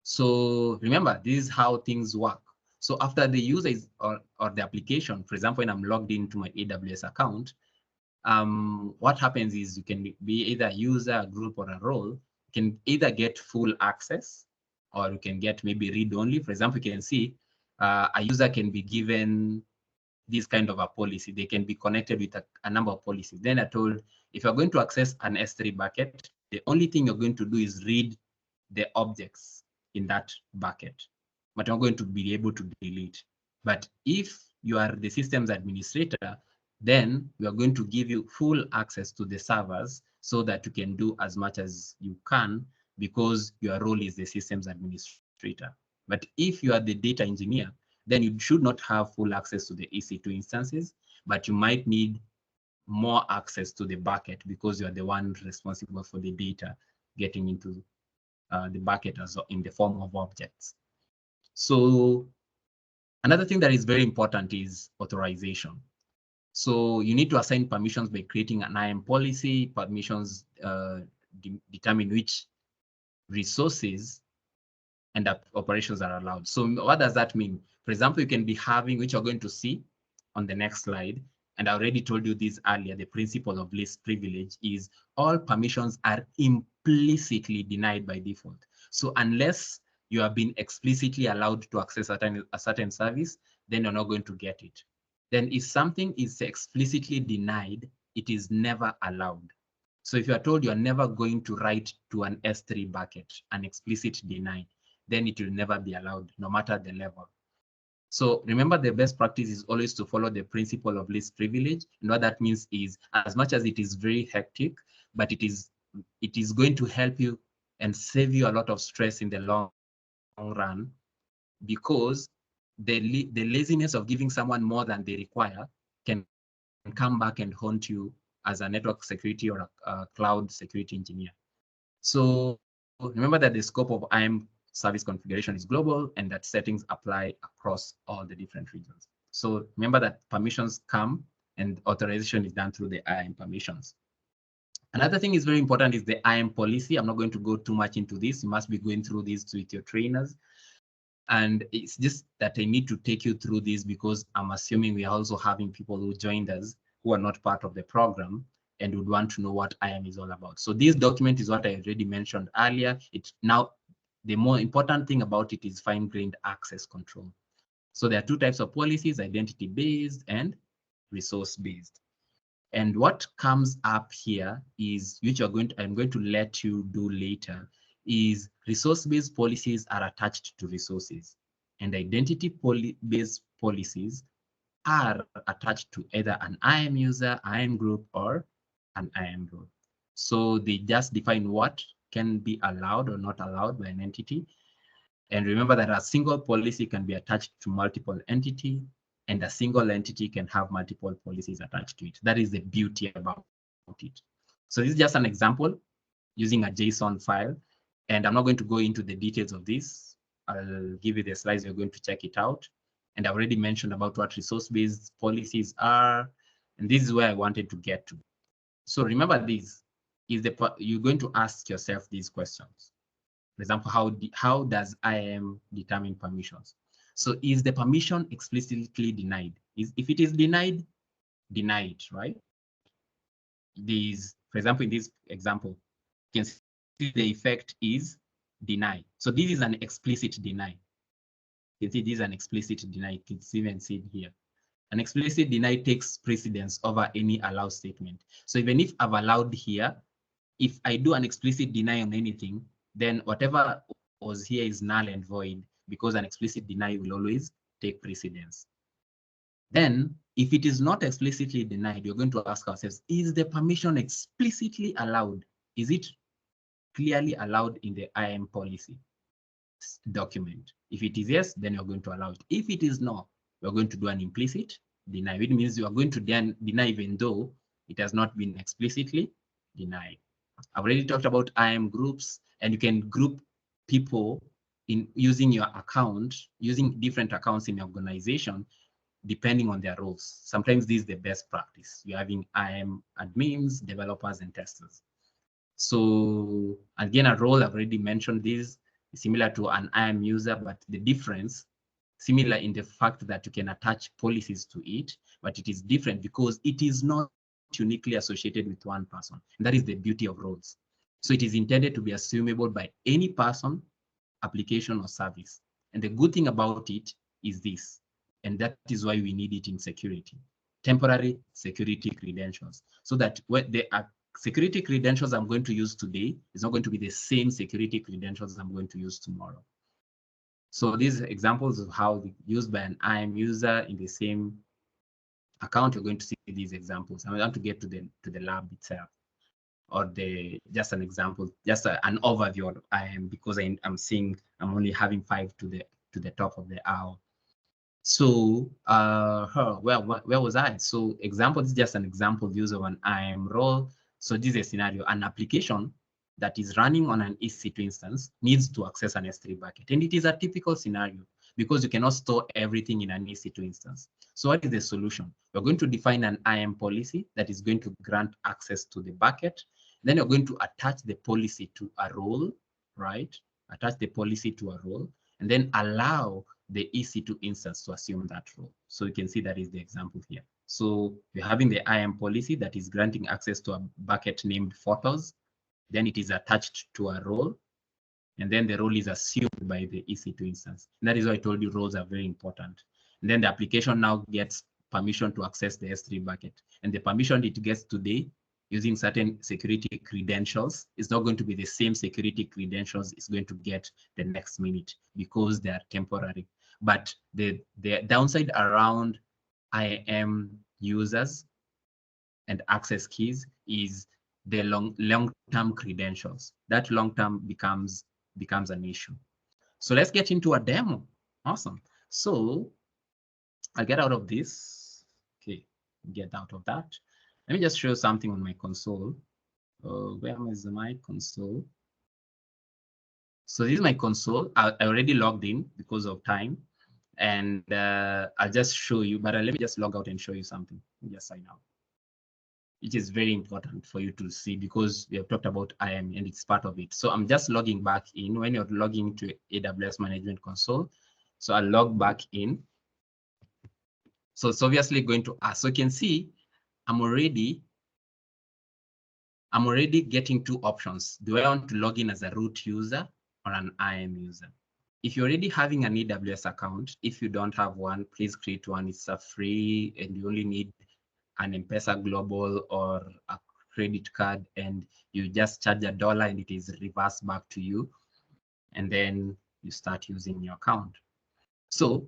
So remember, this is how things work. So after the user is or the application, for example, when I'm logged into my AWS account, what happens is you can be either a user, a group, or a role. You can either get full access, or you can get maybe read-only. For example, you can see a user can be given this kind of a policy. They can be connected with a number of policies. Then I told, if you're going to access an S3 bucket, the only thing you're going to do is read the objects in that bucket, but you're going to be able to delete. But if you are the systems administrator, then we are going to give you full access to the servers so that you can do as much as you can, because your role is the systems administrator. But if you are the data engineer, then you should not have full access to the EC2 instances, but you might need more access to the bucket because you are the one responsible for the data getting into the bucket as in the form of objects. So another thing that is very important is authorization. So you need to assign permissions by creating an IAM policy. Permissions determine which resources and operations are allowed. So what does that mean? For example, you can be having, which you're going to see on the next slide, and I already told you this earlier, the principle of least privilege is all permissions are implicitly denied by default. So unless you have been explicitly allowed to access a certain service, then you're not going to get it. Then if something is explicitly denied, it is never allowed. So if you are told you're never going to write to an S3 bucket, an explicit deny, then it will never be allowed, no matter the level. So remember, the best practice is always to follow the principle of least privilege. And what that means is, as much as it is very hectic, but it is going to help you and save you a lot of stress in the long run, because the laziness of giving someone more than they require can come back and haunt you as a network security or a cloud security engineer. So remember that the scope of IAM service configuration is global, and that settings apply across all the different regions. So remember that permissions come and authorization is done through the IAM permissions. Another thing is very important is the IAM policy. I'm not going to go too much into this. You must be going through this with your trainers. And it's just that I need to take you through this because I'm assuming we are also having people who joined us who are not part of the program and would want to know what IAM is all about. So this document is what I already mentioned earlier. It's now, the more important thing about it is fine-grained access control. So there are two types of policies: identity-based and resource-based. And what comes up here is, which I'm going to let you do later, is resource-based policies are attached to resources, and identity-based policies are attached to either an IAM user, IAM group, or an IAM role. So they just define what can be allowed or not allowed by an entity. And remember that a single policy can be attached to multiple entities, and a single entity can have multiple policies attached to it. That is the beauty about it. So this is just an example using a JSON file, and I'm not going to go into the details of this. I'll give you the slides. You're going to check it out. And I already mentioned about what resource-based policies are, and this is where I wanted to get to. So remember, this is you're going to ask yourself these questions. For example, how does IAM determine permissions? So is the permission explicitly denied? If it is denied, deny it, right? For example, in this example, you can see the effect is deny. So this is an explicit deny. You can see this is an explicit deny. It's even seen here. An explicit deny takes precedence over any allow statement. So even if I've allowed here, if I do an explicit deny on anything, then whatever clause here is null and void because an explicit deny will always take precedence. Then, if it is not explicitly denied, you're going to ask ourselves, is the permission explicitly allowed? Is it clearly allowed in the IAM policy document? If it is yes, then you're going to allow it. If it is no, we're going to do an implicit deny. It means you are going to deny even though it has not been explicitly denied. I've already talked about IAM groups, and you can group people in using your account, using different accounts in your organization, depending on their roles. Sometimes this is the best practice. You're having IAM admins, developers, and testers. So again, a role, I've already mentioned this, is similar to an IAM user, but the difference, similar in the fact that you can attach policies to it, but it is different because it is not uniquely associated with one person. And that is the beauty of roles. So it is intended to be assumable by any person, application, or service. And the good thing about it is this, and that is why we need it in security: temporary security credentials, so that when the security credentials I'm going to use today is not going to be the same security credentials I'm going to use tomorrow. So these examples of how used by an IAM user in the same account, you're going to see these examples. I want to get to the lab itself, or just an example, just an overview of IAM, because I'm only having 5 to the top of the hour. So where was I? So example, this is just an example use of an IAM role. So this is a scenario: an application that is running on an EC2 instance needs to access an S3 bucket. And it is a typical scenario because you cannot store everything in an EC2 instance. So what is the solution? We're going to define an IAM policy that is going to grant access to the bucket. Then you're going to attach the policy to a role, right? Attach the policy to a role, and then allow the EC2 instance to assume that role. So you can see that is the example here. So you're having the IAM policy that is granting access to a bucket named photos. Then it is attached to a role, and then the role is assumed by the EC2 instance. And that is why I told you roles are very important. And then the application now gets permission to access the S3 bucket. And the permission it gets today using certain security credentials is not going to be the same security credentials it's going to get the next minute because they are temporary. But the downside around IAM users and access keys is the long-term credentials. That long-term becomes an issue. So let's get into a demo. Awesome. So I'll get out of this. Okay, get out of that. Let me just show something on my console. Where is my console? So this is my console. I already logged in because of time, and I'll just show you, but let me just log out and show you something. Just sign out. It is very important for you to see because we have talked about IAM and it's part of it. So I'm just logging back in. When you're logging to AWS Management Console, so I'll log back in. So it's obviously going to ask. So you can see I'm already getting 2 options. Do I want to log in as a root user or an IAM user? If you're already having an AWS account, if you don't have one, please create one. It's a free, and you only need an M-Pesa Global or a credit card, and you just charge $1 and it is reversed back to you, and then you start using your account. So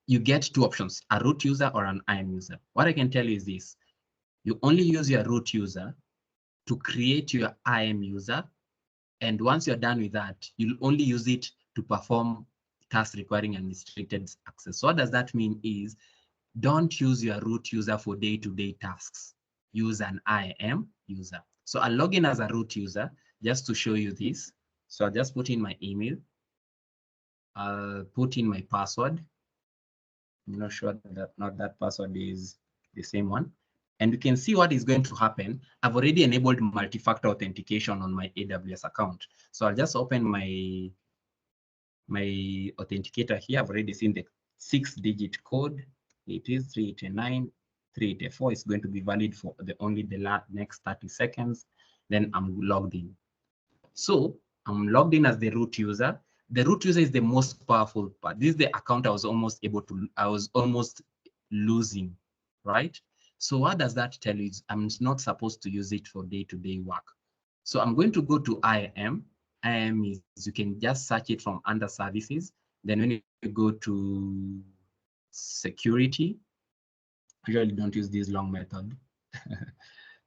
you get 2 options: a root user or an IAM user. What I can tell you is this: you only use your root user to create your IAM user, and once you're done with that, you'll only use it to perform tasks requiring unrestricted access. So what does that mean is, don't use your root user for day-to-day tasks. Use an IAM user. So I'll log in as a root user just to show you this. So I'll just put in my email. I'll put in my password. I'm not sure that that password is the same one. And you can see what is going to happen. I've already enabled multi-factor authentication on my AWS account. So I'll just open my authenticator here. I've already seen the 6-digit code. It is 389, 384. It's going to be valid for only the next 30 seconds. Then I'm logged in. So I'm logged in as the root user. The root user is the most powerful part. This is the account I was almost losing, right? So what does that tell you? I'm not supposed to use it for day-to-day work. So I'm going to go to IAM, IAM is you can just search it from under services. Then when you go to security, usually don't use this long method.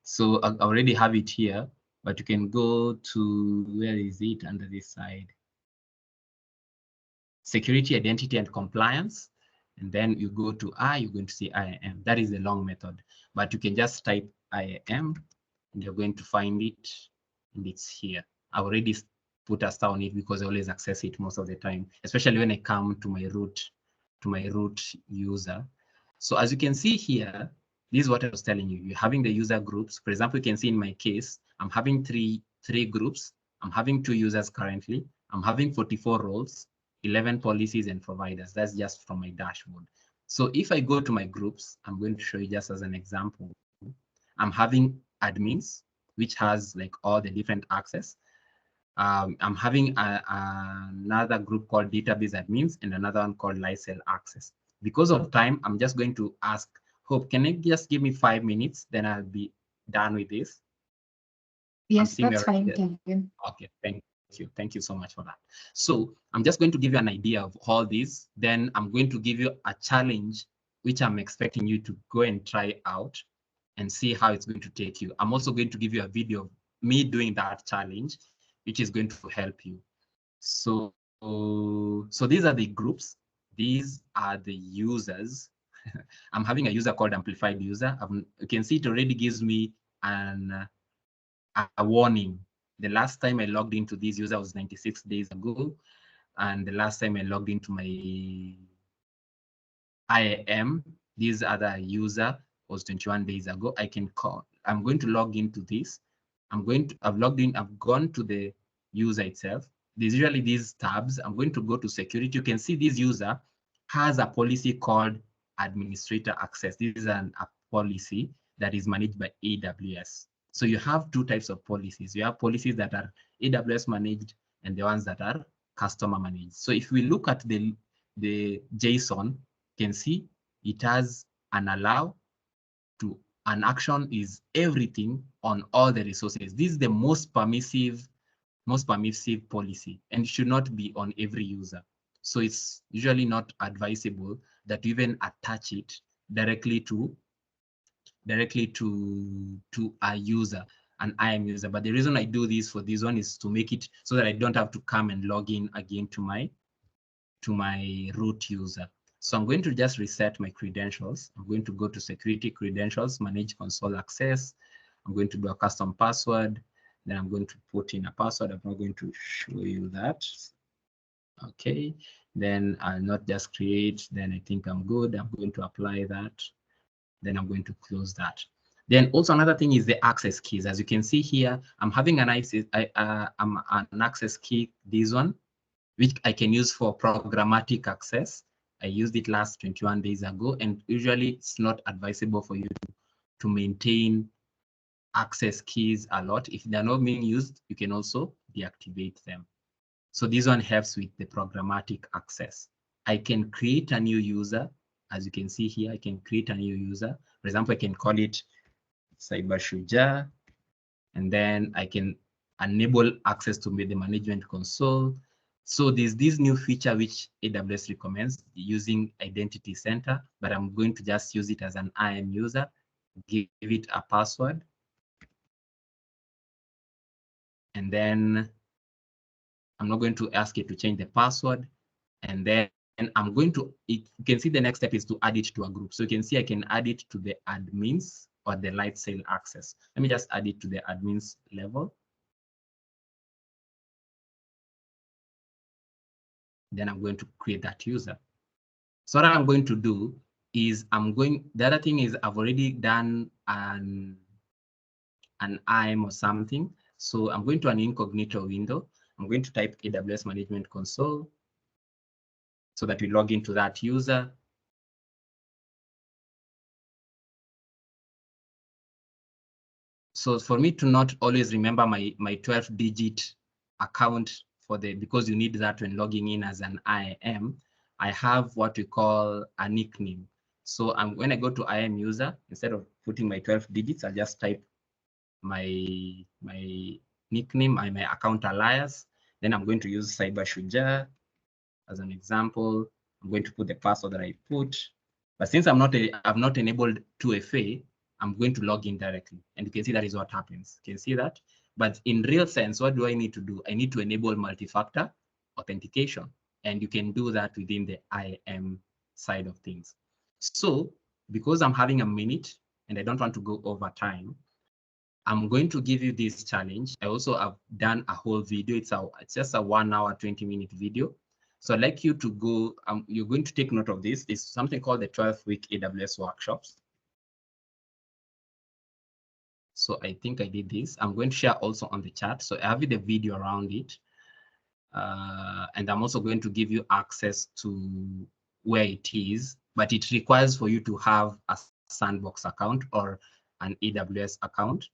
So I already have it here, but you can go to, where is it under this side? Security, identity, and compliance. And then you go to you're going to see IAM. That is the long method, but you can just type IAM and you're going to find it, and it's here. I already put a star on it because I always access it most of the time, especially when I come to my root user. So as you can see here, this is what I was telling you. You're having the user groups. For example, you can see in my case, I'm having three groups. I'm having 2 users currently. I'm having 44 roles, 11 policies and providers. That's just from my dashboard. So if I go to my groups, I'm going to show you just as an example. I'm having admins, which has like all the different access. I'm having another group called database admins and another one called lifecycle access. Because of time, I'm just going to ask Hope, can you just give me 5 minutes? Then I'll be done with this. Yes, that's fine, Kevin. Okay, thank you. Thank you so much for that. So I'm just going to give you an idea of all this. Then I'm going to give you a challenge, which I'm expecting you to go and try out and see how it's going to take you. I'm also going to give you a video of me doing that challenge, which is going to help you. So these are the groups. These are the users. I'm having a user called amplified user. You can see it already gives me a warning. The last time I logged into this user was 96 days ago. And the last time I logged into my IAM, this other user, was 21 days ago. I'm going to log into this. I've logged in, I've gone to the user itself. There's usually these tabs. I'm going to go to security. You can see this user has a policy called administrator access. This is a policy that is managed by AWS. So you have 2 types of policies. You have policies that are AWS managed and the ones that are customer managed. So if we look at the JSON, you can see it has an allow to an action is everything on all the resources. This is the most permissive policy, and it should not be on every user. So it's usually not advisable that you even attach it directly to a user, an IAM user. But the reason I do this for this one is to make it so that I don't have to come and log in again to my root user. So I'm going to just reset my credentials. I'm going to go to security credentials, manage console access. I'm going to do a custom password. Then I'm going to put in a password. I'm not going to show you that. Okay, then I'll not just create. Then I think I'm good. I'm going to apply that. Then I'm going to close that. Then also another thing is the access keys. As you can see here, I'm having an access key, this one, which I can use for programmatic access. I used it last 21 days ago, and usually it's not advisable for you to maintain access keys a lot. If they're not being used, you can also deactivate them. So this one helps with the programmatic access. I can create a new user. As you can see here, I can create a new user. For example, I can call it Cybersecurity, and then I can enable access to the management console. So there's this new feature which AWS recommends using Identity Center, but I'm going to just use it as an IAM user, give it a password. And then I'm not going to ask it to change the password. And then I'm going to, you can see the next step is to add it to a group. So you can see I can add it to the admins or the lifecycle access. Let me just add it to the admins level. Then I'm going to create that user. So what I'm going to do is the other thing is I've already done an IAM or something. So I'm going to an incognito window. I'm going to type AWS Management Console so that we log into that user. So for me to not always remember my 12-digit account because you need that when logging in as an IAM, I have what we call a nickname. So when I go to IAM user, instead of putting my 12 digits, I just type my nickname and my account alias. Then I'm going to use Cybersecurity as an example. I'm going to put the password that I put. But since I've not enabled 2FA, I'm going to log in directly. And you can see that is what happens. You can see that. But in real sense, what do I need to do? I need to enable multi-factor authentication. And you can do that within the IAM side of things. So because I'm having a minute and I don't want to go over time, I'm going to give you this challenge. I also have done a whole video. It's just a 1 hour, 20-minute video. So I'd like you to go, you're going to take note of this. It's something called the 12-week AWS workshops. So I think I did this. I'm going to share also on the chat. So I have the video around it. And I'm also going to give you access to where it is, but it requires for you to have a Sandbox account or an AWS account.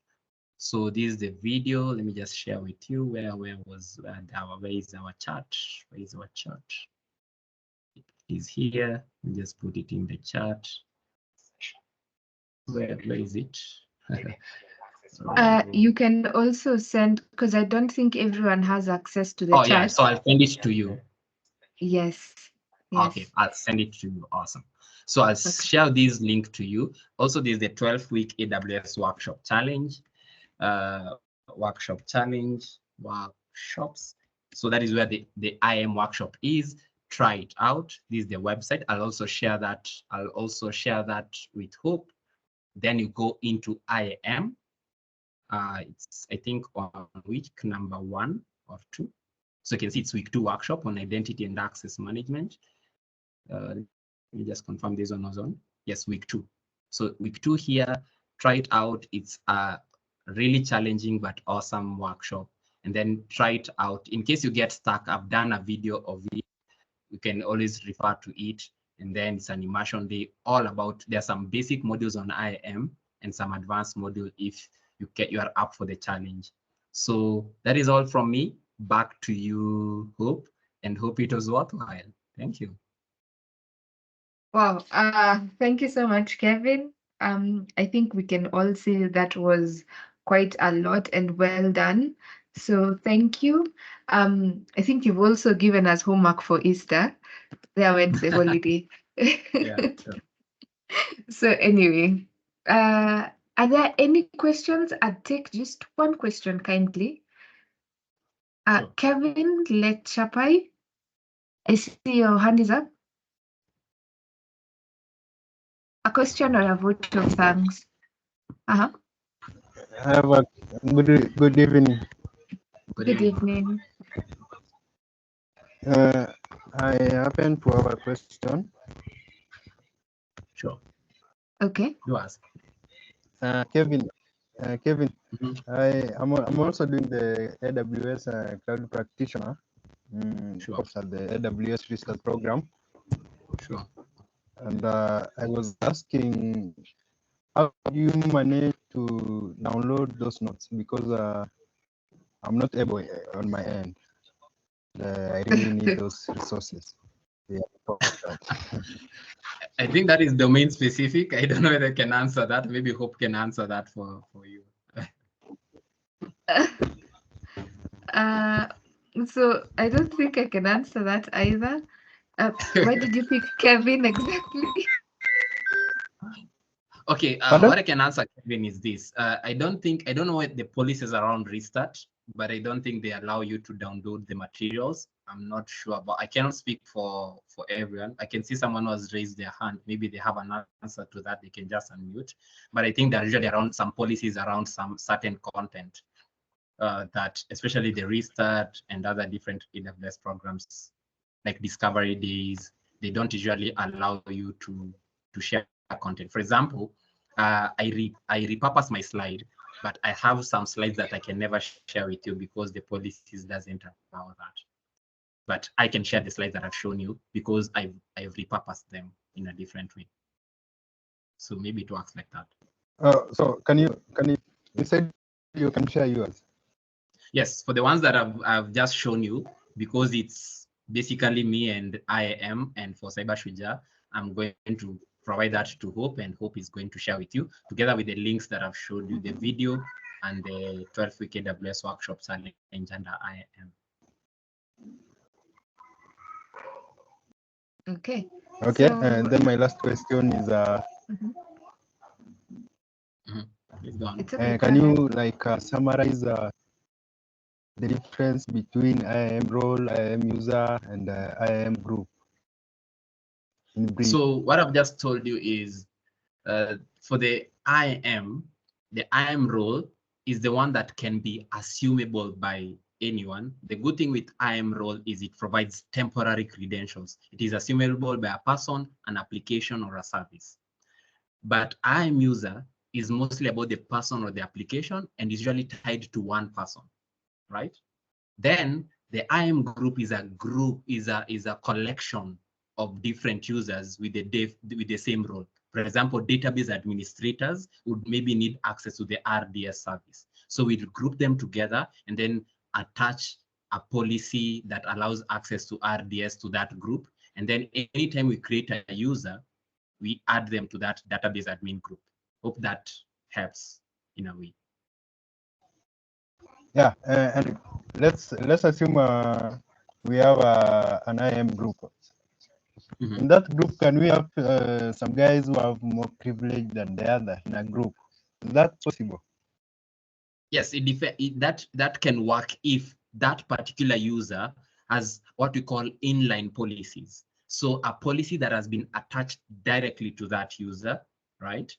So this is the video. Let me just share with you where is our chat? Where is our chat? It is here. Let me just put it in the chat. Where is it? You can also send, because I don't think everyone has access to the chat. Yeah, so I'll send it to you. Yes. Okay, I'll send it to you. Awesome. So I'll share this link to you. Also, there's the 12-week AWS workshop challenge. Workshops. So that is where the IAM workshop is. Try it out. This is the website. I'll also share that with Hope. Then you go into IAM. It's, I think, on week number 1 or 2. So you can see it's week 2 workshop on identity and access management. Let me just confirm this one was on. Yes, week 2. So week 2 here, try it out. It's a really challenging but awesome workshop. And then try it out. In case you get stuck, I've done a video of it. You can always refer to it. And then it's an immersion day all about, there's some basic modules on IAM and some advanced module if you are up for the challenge. So that is all from me. Back to you, Hope, and hope it was worthwhile. Thank you. Wow. Thank you so much, Kevin. I think we can all say that was quite a lot and well done. So thank you. I think you've also given us homework for Easter. There went the holiday. Yeah, sure. So anyway, are there any questions? I'd take just one question kindly. Sure. Kevin Lechapai, I see your hand is up. A question or a vote of thanks? I have a good evening. Good evening. I happen to have a question. Sure. Okay. You ask. Kevin, Mm-hmm. I'm also doing the AWS Cloud Practitioner Sure. course at the AWS Research Program. Sure. And I was asking, how do you manage to download those notes? Because I'm not able on my end. I really need those resources. Yeah. I think that is domain specific. I don't know whether I can answer that. Maybe Hope can answer that for you. So I don't think I can answer that either. Why did you pick Kevin exactly? Okay, what I can answer, Kevin, is this. I don't know what the policies around Restart, but I don't think they allow you to download the materials. I'm not sure, but I cannot speak for everyone. I can see someone who has raised their hand. Maybe they have an answer to that. They can just unmute. But I think they're usually around some policies around some certain content that, especially the Restart and other different AWS programs like Discovery Days, they don't usually allow you to share content. For example, I repurpose my slide, but I have some slides that I can never share with you because the policies doesn't allow that. But I can share the slides that I've shown you because I've repurposed them in a different way. So maybe it works like that. So can you said you can share yours? Yes, for the ones that I've just shown you, because it's basically me and IAM, and for Cybersecurity, I'm going to provide that to Hope, and Hope is going to share with you, together with the links that I've showed you, the video and the 12-week AWS workshop challenge under IAM. Okay. Okay, So, and then my last question is mhm. Please go on. It's okay. Go can you ahead. like summarize the difference between IAM role, IAM user, and IAM group in brief? So what I've just told you is for the IAM role is the one that can be assumable by anyone. The good thing with IAM role is it provides temporary credentials. It is assumable by a person, an application, or a service. But IAM user is mostly about the person or the application and is usually tied to one person, right? Then the IAM group is a collection of different users with the same role. For example, database administrators would maybe need access to the RDS service. So we group them together and then attach a policy that allows access to RDS to that group. And then anytime we create a user, we add them to that database admin group. Hope that helps in a way. Yeah, and let's assume we have an IAM group. In that group, can we have some guys who have more privilege than the other in a group? Is that possible? Yes, that can work if that particular user has what we call inline policies. So a policy that has been attached directly to that user, right?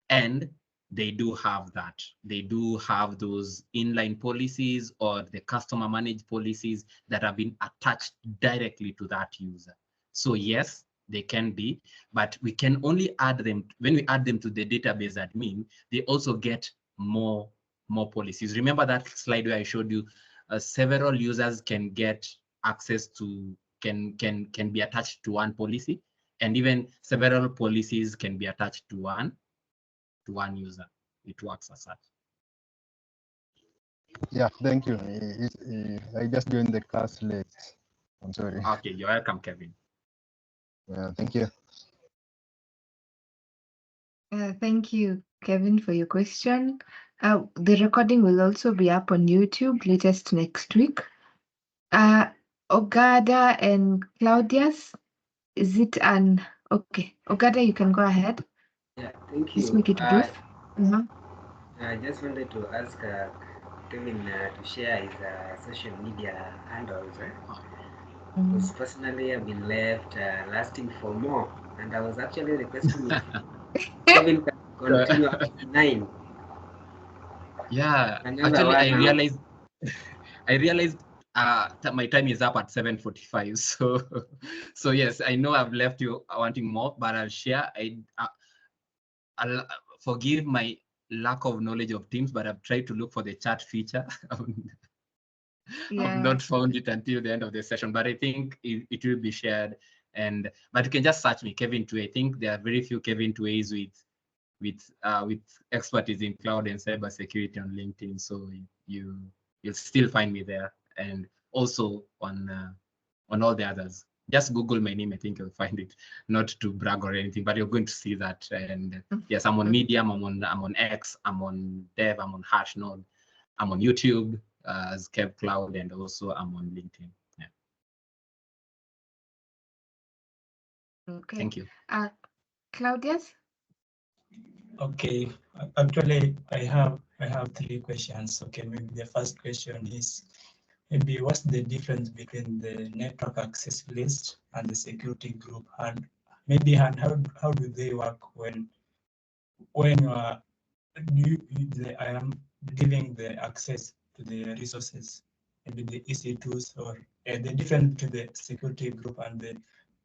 And they do have that. They do have those inline policies or the customer managed policies that have been attached directly to that user. So yes, they can be, but we can only add them when we add them to the database admin. They also get more policies. Remember that slide where I showed you several users can get access to can be attached to one policy, and even several policies can be attached to one user. It works as such. Yeah, thank you. I just joined the class late. I'm sorry. Okay, you're welcome, Kevin. Yeah, thank you. Thank you, Kevin, for your question. The recording will also be up on YouTube latest next week. Ogada and Claudius, is it an okay? Ogada, you can go ahead. Yeah, thank Just you. make it brief. I just wanted to ask Kevin to share his social media handles. Because personally, I've been left lasting for more, and I was actually requesting if Kevin can continue up to 9. Yeah, Another actually, I one realized my time is up at 7:45. So yes, I know I've left you wanting more, but I'll share. I'll forgive my lack of knowledge of Teams, but I've tried to look for the chat feature. I've not found it until the end of the session, but I think it will be shared. But you can just search me, Kevin Tuei. I think there are very few Kevin Tueis with expertise in cloud and cybersecurity on LinkedIn. So you'll still find me there, and also on all the others. Just Google my name. I think you'll find it. Not to brag or anything, but you're going to see that. And yes, I'm on Medium. I'm on X. I'm on Dev. I'm on Hashnode. I'm on YouTube as Kev Cloud, and also I'm on LinkedIn. Yeah. Okay. Thank you. Claudius? Okay, actually, I have 3 questions. Okay, maybe the first question is, maybe what's the difference between the network access list and the security group, and maybe how do they work when you are I am giving the access to the resources, maybe the EC2s, or the difference between the security group and the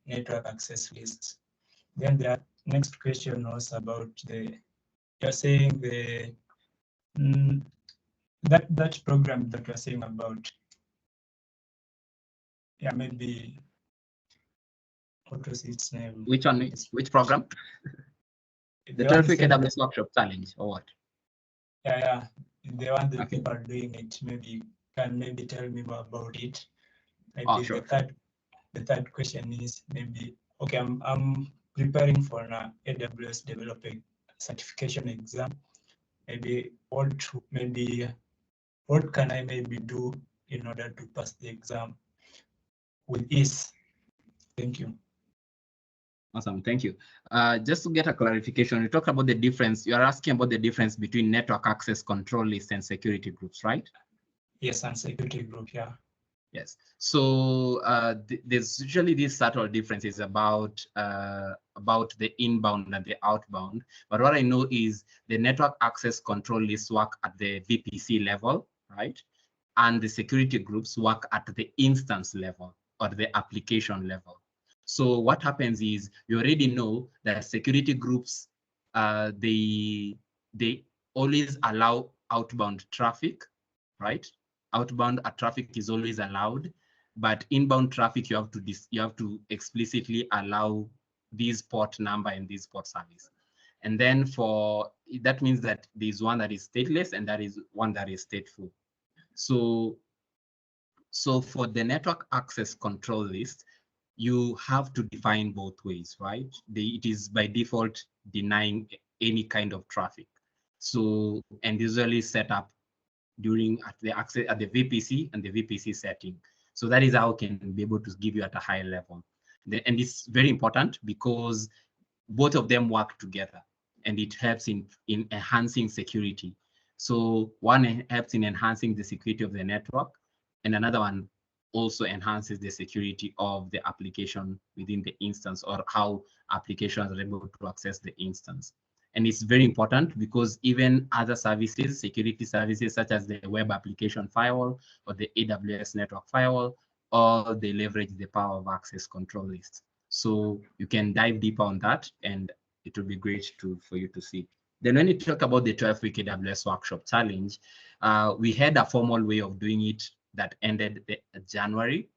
network access lists. Then the next question was about you're saying that program that you're saying about. Yeah, maybe what was its name? Which one? Which program? The 12 week AWS workshop challenge, or what? Yeah, the one that people are doing it. Maybe can tell me more about it. Maybe sure. The third question is maybe okay. I'm preparing for an AWS developer certification exam. Maybe what can I maybe do in order to pass the exam with ease? Thank you. Awesome, thank you. Just to get a clarification, you talked about the difference. You are asking about the difference between network access control lists and security groups, right? Yes, and security group, yeah. Yes. So there's usually these subtle differences about the inbound and the outbound. But what I know is the network access control lists work at the VPC level, right? And the security groups work at the instance level or the application level. So what happens is you already know that security groups, they always allow outbound traffic, right? Outbound traffic is always allowed, but inbound traffic you have to explicitly allow this port number and this port service. And then that means that there's one that is stateless and that is one that is stateful. So for the network access control list, you have to define both ways, right? It is by default denying any kind of traffic. So, and usually set up during at the VPC and the VPC setting. So that is how I can be able to give you at a high level. And it's very important because both of them work together and it helps in enhancing security. So one helps in enhancing the security of the network and another one also enhances the security of the application within the instance or how applications are able to access the instance. And it's very important because even other services, security services such as the web application firewall or the AWS network firewall, all they leverage the power of access control lists. So you can dive deeper on that and it will be great for you to see. Then when you talk about the 12-week AWS workshop challenge, we had a formal way of doing it that ended January,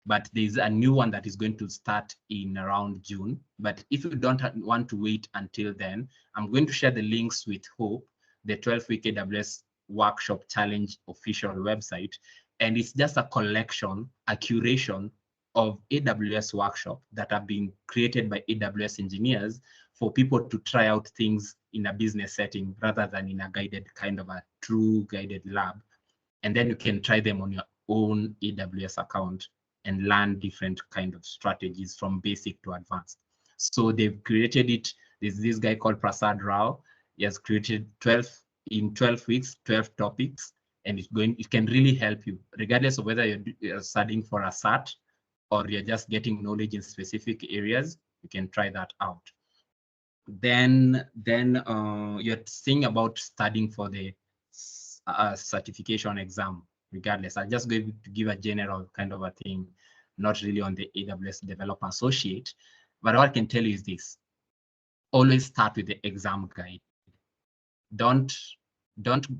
but there's a new one that is going to start in around June. But if you don't want to wait until then, I'm going to share the links with Hope, the 12-week AWS workshop challenge official website. And it's just a collection, a curation of AWS workshop that have been created by AWS engineers for people to try out things in a business setting rather than in a guided kind of a true guided lab. And then you can try them on your own AWS account and learn different kind of strategies from basic to advanced. So they've created it. There's this guy called Prasad Rao. He has created 12 weeks, 12 topics, and it can really help you, regardless of whether you're studying for a CERT or you're just getting knowledge in specific areas. You can try that out. Then you're thinking about studying for the certification exam. Regardless, I'm just going to give a general kind of a thing, not really on the AWS Developer Associate. But what I can tell you is this: always start with the exam guide. Don't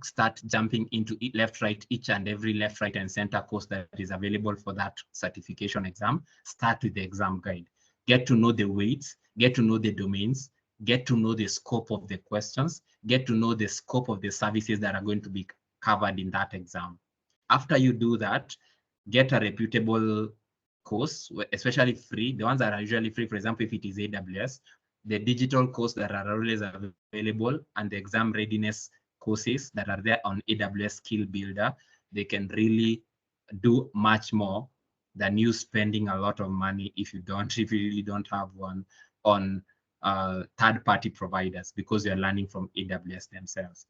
start jumping into left, right, each and every left, right, and center course that is available for that certification exam. Start with the exam guide. Get to know the weights, get to know the domains, get to know the scope of the questions, get to know the scope of the services that are going to be covered in that exam. After you do that, get a reputable course, especially free. The ones that are usually free, for example, if it is AWS, the digital courses that are always available and the exam readiness courses that are there on AWS Skill Builder, they can really do much more than you spending a lot of money if you really don't have one on third-party providers because you're learning from AWS themselves.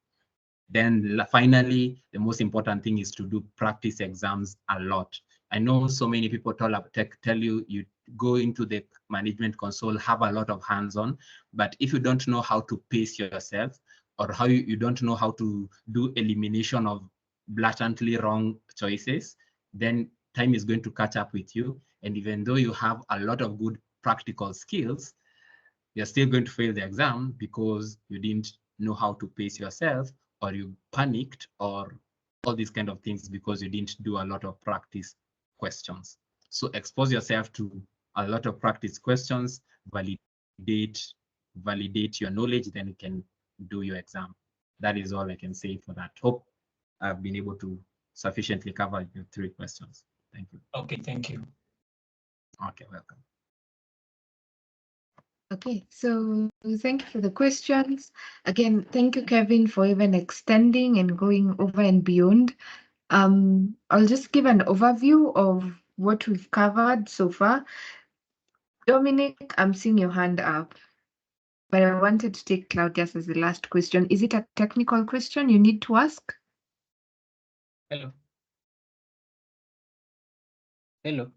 Then finally, the most important thing is to do practice exams a lot. I know so many people tell you go into the management console, have a lot of hands-on, but if you don't know how to pace yourself or how you don't know how to do elimination of blatantly wrong choices, then time is going to catch up with you. And even though you have a lot of good practical skills, you're still going to fail the exam because you didn't know how to pace yourself, or you panicked, or all these kind of things because you didn't do a lot of practice questions. So expose yourself to a lot of practice questions, validate your knowledge, then you can do your exam. That is all I can say for that. Hope I've been able to sufficiently cover your 3 questions. Thank you. Okay, thank you. Okay, welcome. Okay, so thank you for the questions. Again, thank you, Kevin, for even extending and going over and beyond. I'll just give an overview of what we've covered so far. Dominic, I'm seeing your hand up, but I wanted to take Claudius as the last question. Is it a technical question you need to ask? Hello. Hello.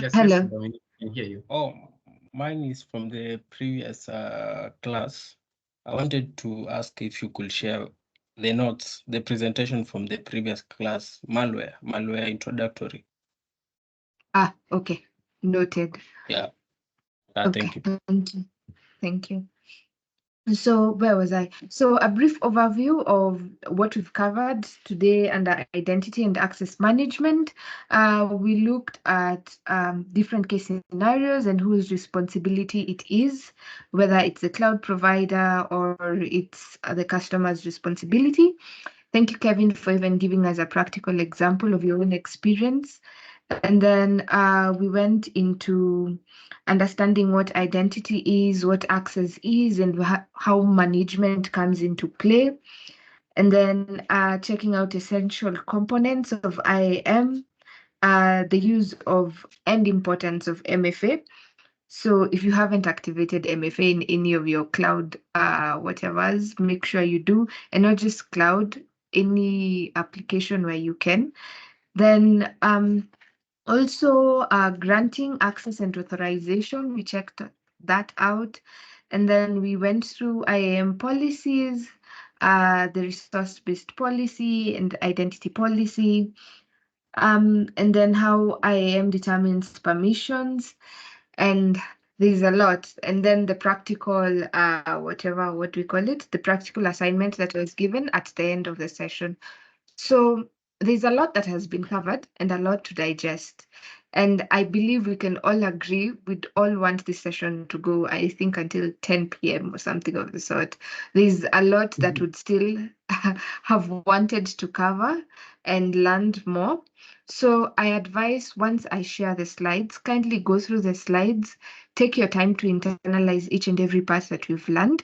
Yes, Hello. yes, Dominic, I can hear you. Oh, mine is from the previous class. I wanted to ask if you could share the notes, the presentation from the previous class, malware introductory. Ah, okay. Noted. Yeah. Okay, Thank you. thank you. Thank you. So where was I? So a brief overview of what we've covered today under identity and access management. We looked at different case scenarios and whose responsibility it is, whether it's the cloud provider or it's the customer's responsibility. Thank you, Kevin, for even giving us a practical example of your own experience. And then we went into understanding what identity is, what access is, and how management comes into play. And then checking out essential components of IAM, the use of and importance of MFA. So if you haven't activated MFA in any of your cloud whatevers, make sure you do, and not just cloud, any application where you can. Then also, granting access and authorization, we checked that out. And then we went through IAM policies, the resource-based policy and identity policy, and then how IAM determines permissions. And there's a lot. And then the practical, what we call it, the practical assignment that was given at the end of the session. So there's a lot that has been covered and a lot to digest. And I believe we can all agree we'd all want this session to go, I think, until 10 p.m. or something of the sort. There's a lot that would still have wanted to cover and learned more. So I advise once I share the slides, kindly go through the slides, take your time to internalize each and every part that we've learned.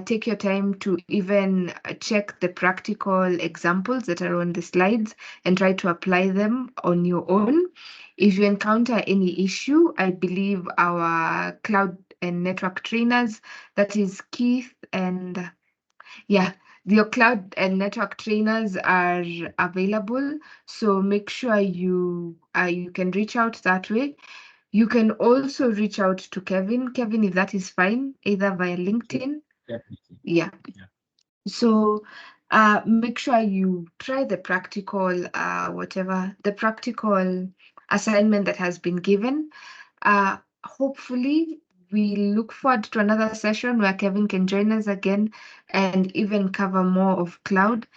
Take your time to even check the practical examples that are on the slides and try to apply them on your own. If you encounter any issue, I believe our cloud and network trainers, that is Keith and yeah, your cloud and network trainers are available. So make sure you can reach out that way. You can also reach out to Kevin. Kevin, if that is fine, either via LinkedIn. Definitely. Yeah. So make sure you try the practical, the practical assignment that has been given. Hopefully, we look forward to another session where Kevin can join us again and even cover more of cloud.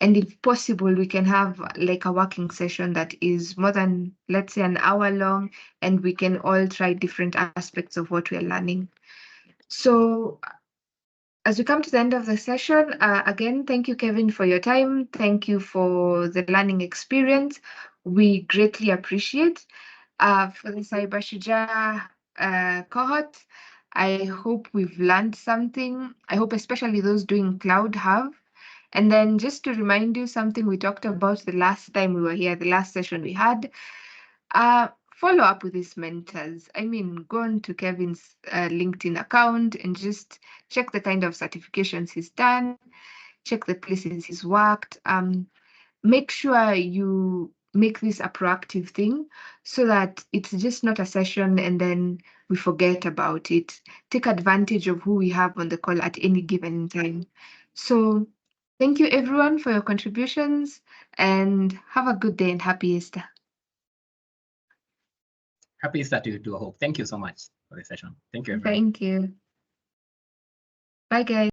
And if possible, we can have like a working session that is more than, let's say, an hour long, and we can all try different aspects of what we're learning. So as we come to the end of the session, again, thank you, Kevin, for your time. Thank you for the learning experience. We greatly appreciate. For the Cyber Shuja cohort, I hope we've learned something. I hope especially those doing cloud have. And then just to remind you something we talked about the last time we were here, the last session we had, follow up with his mentors. I mean, go on to Kevin's LinkedIn account and just check the kind of certifications he's done, check the places he's worked. Make sure you make this a proactive thing so that it's just not a session and then we forget about it. Take advantage of who we have on the call at any given time. So thank you everyone for your contributions and have a good day and happy Easter. Happy Easter to you too, I hope. Thank you so much for the session. Thank you, everyone. Thank you. Bye, guys.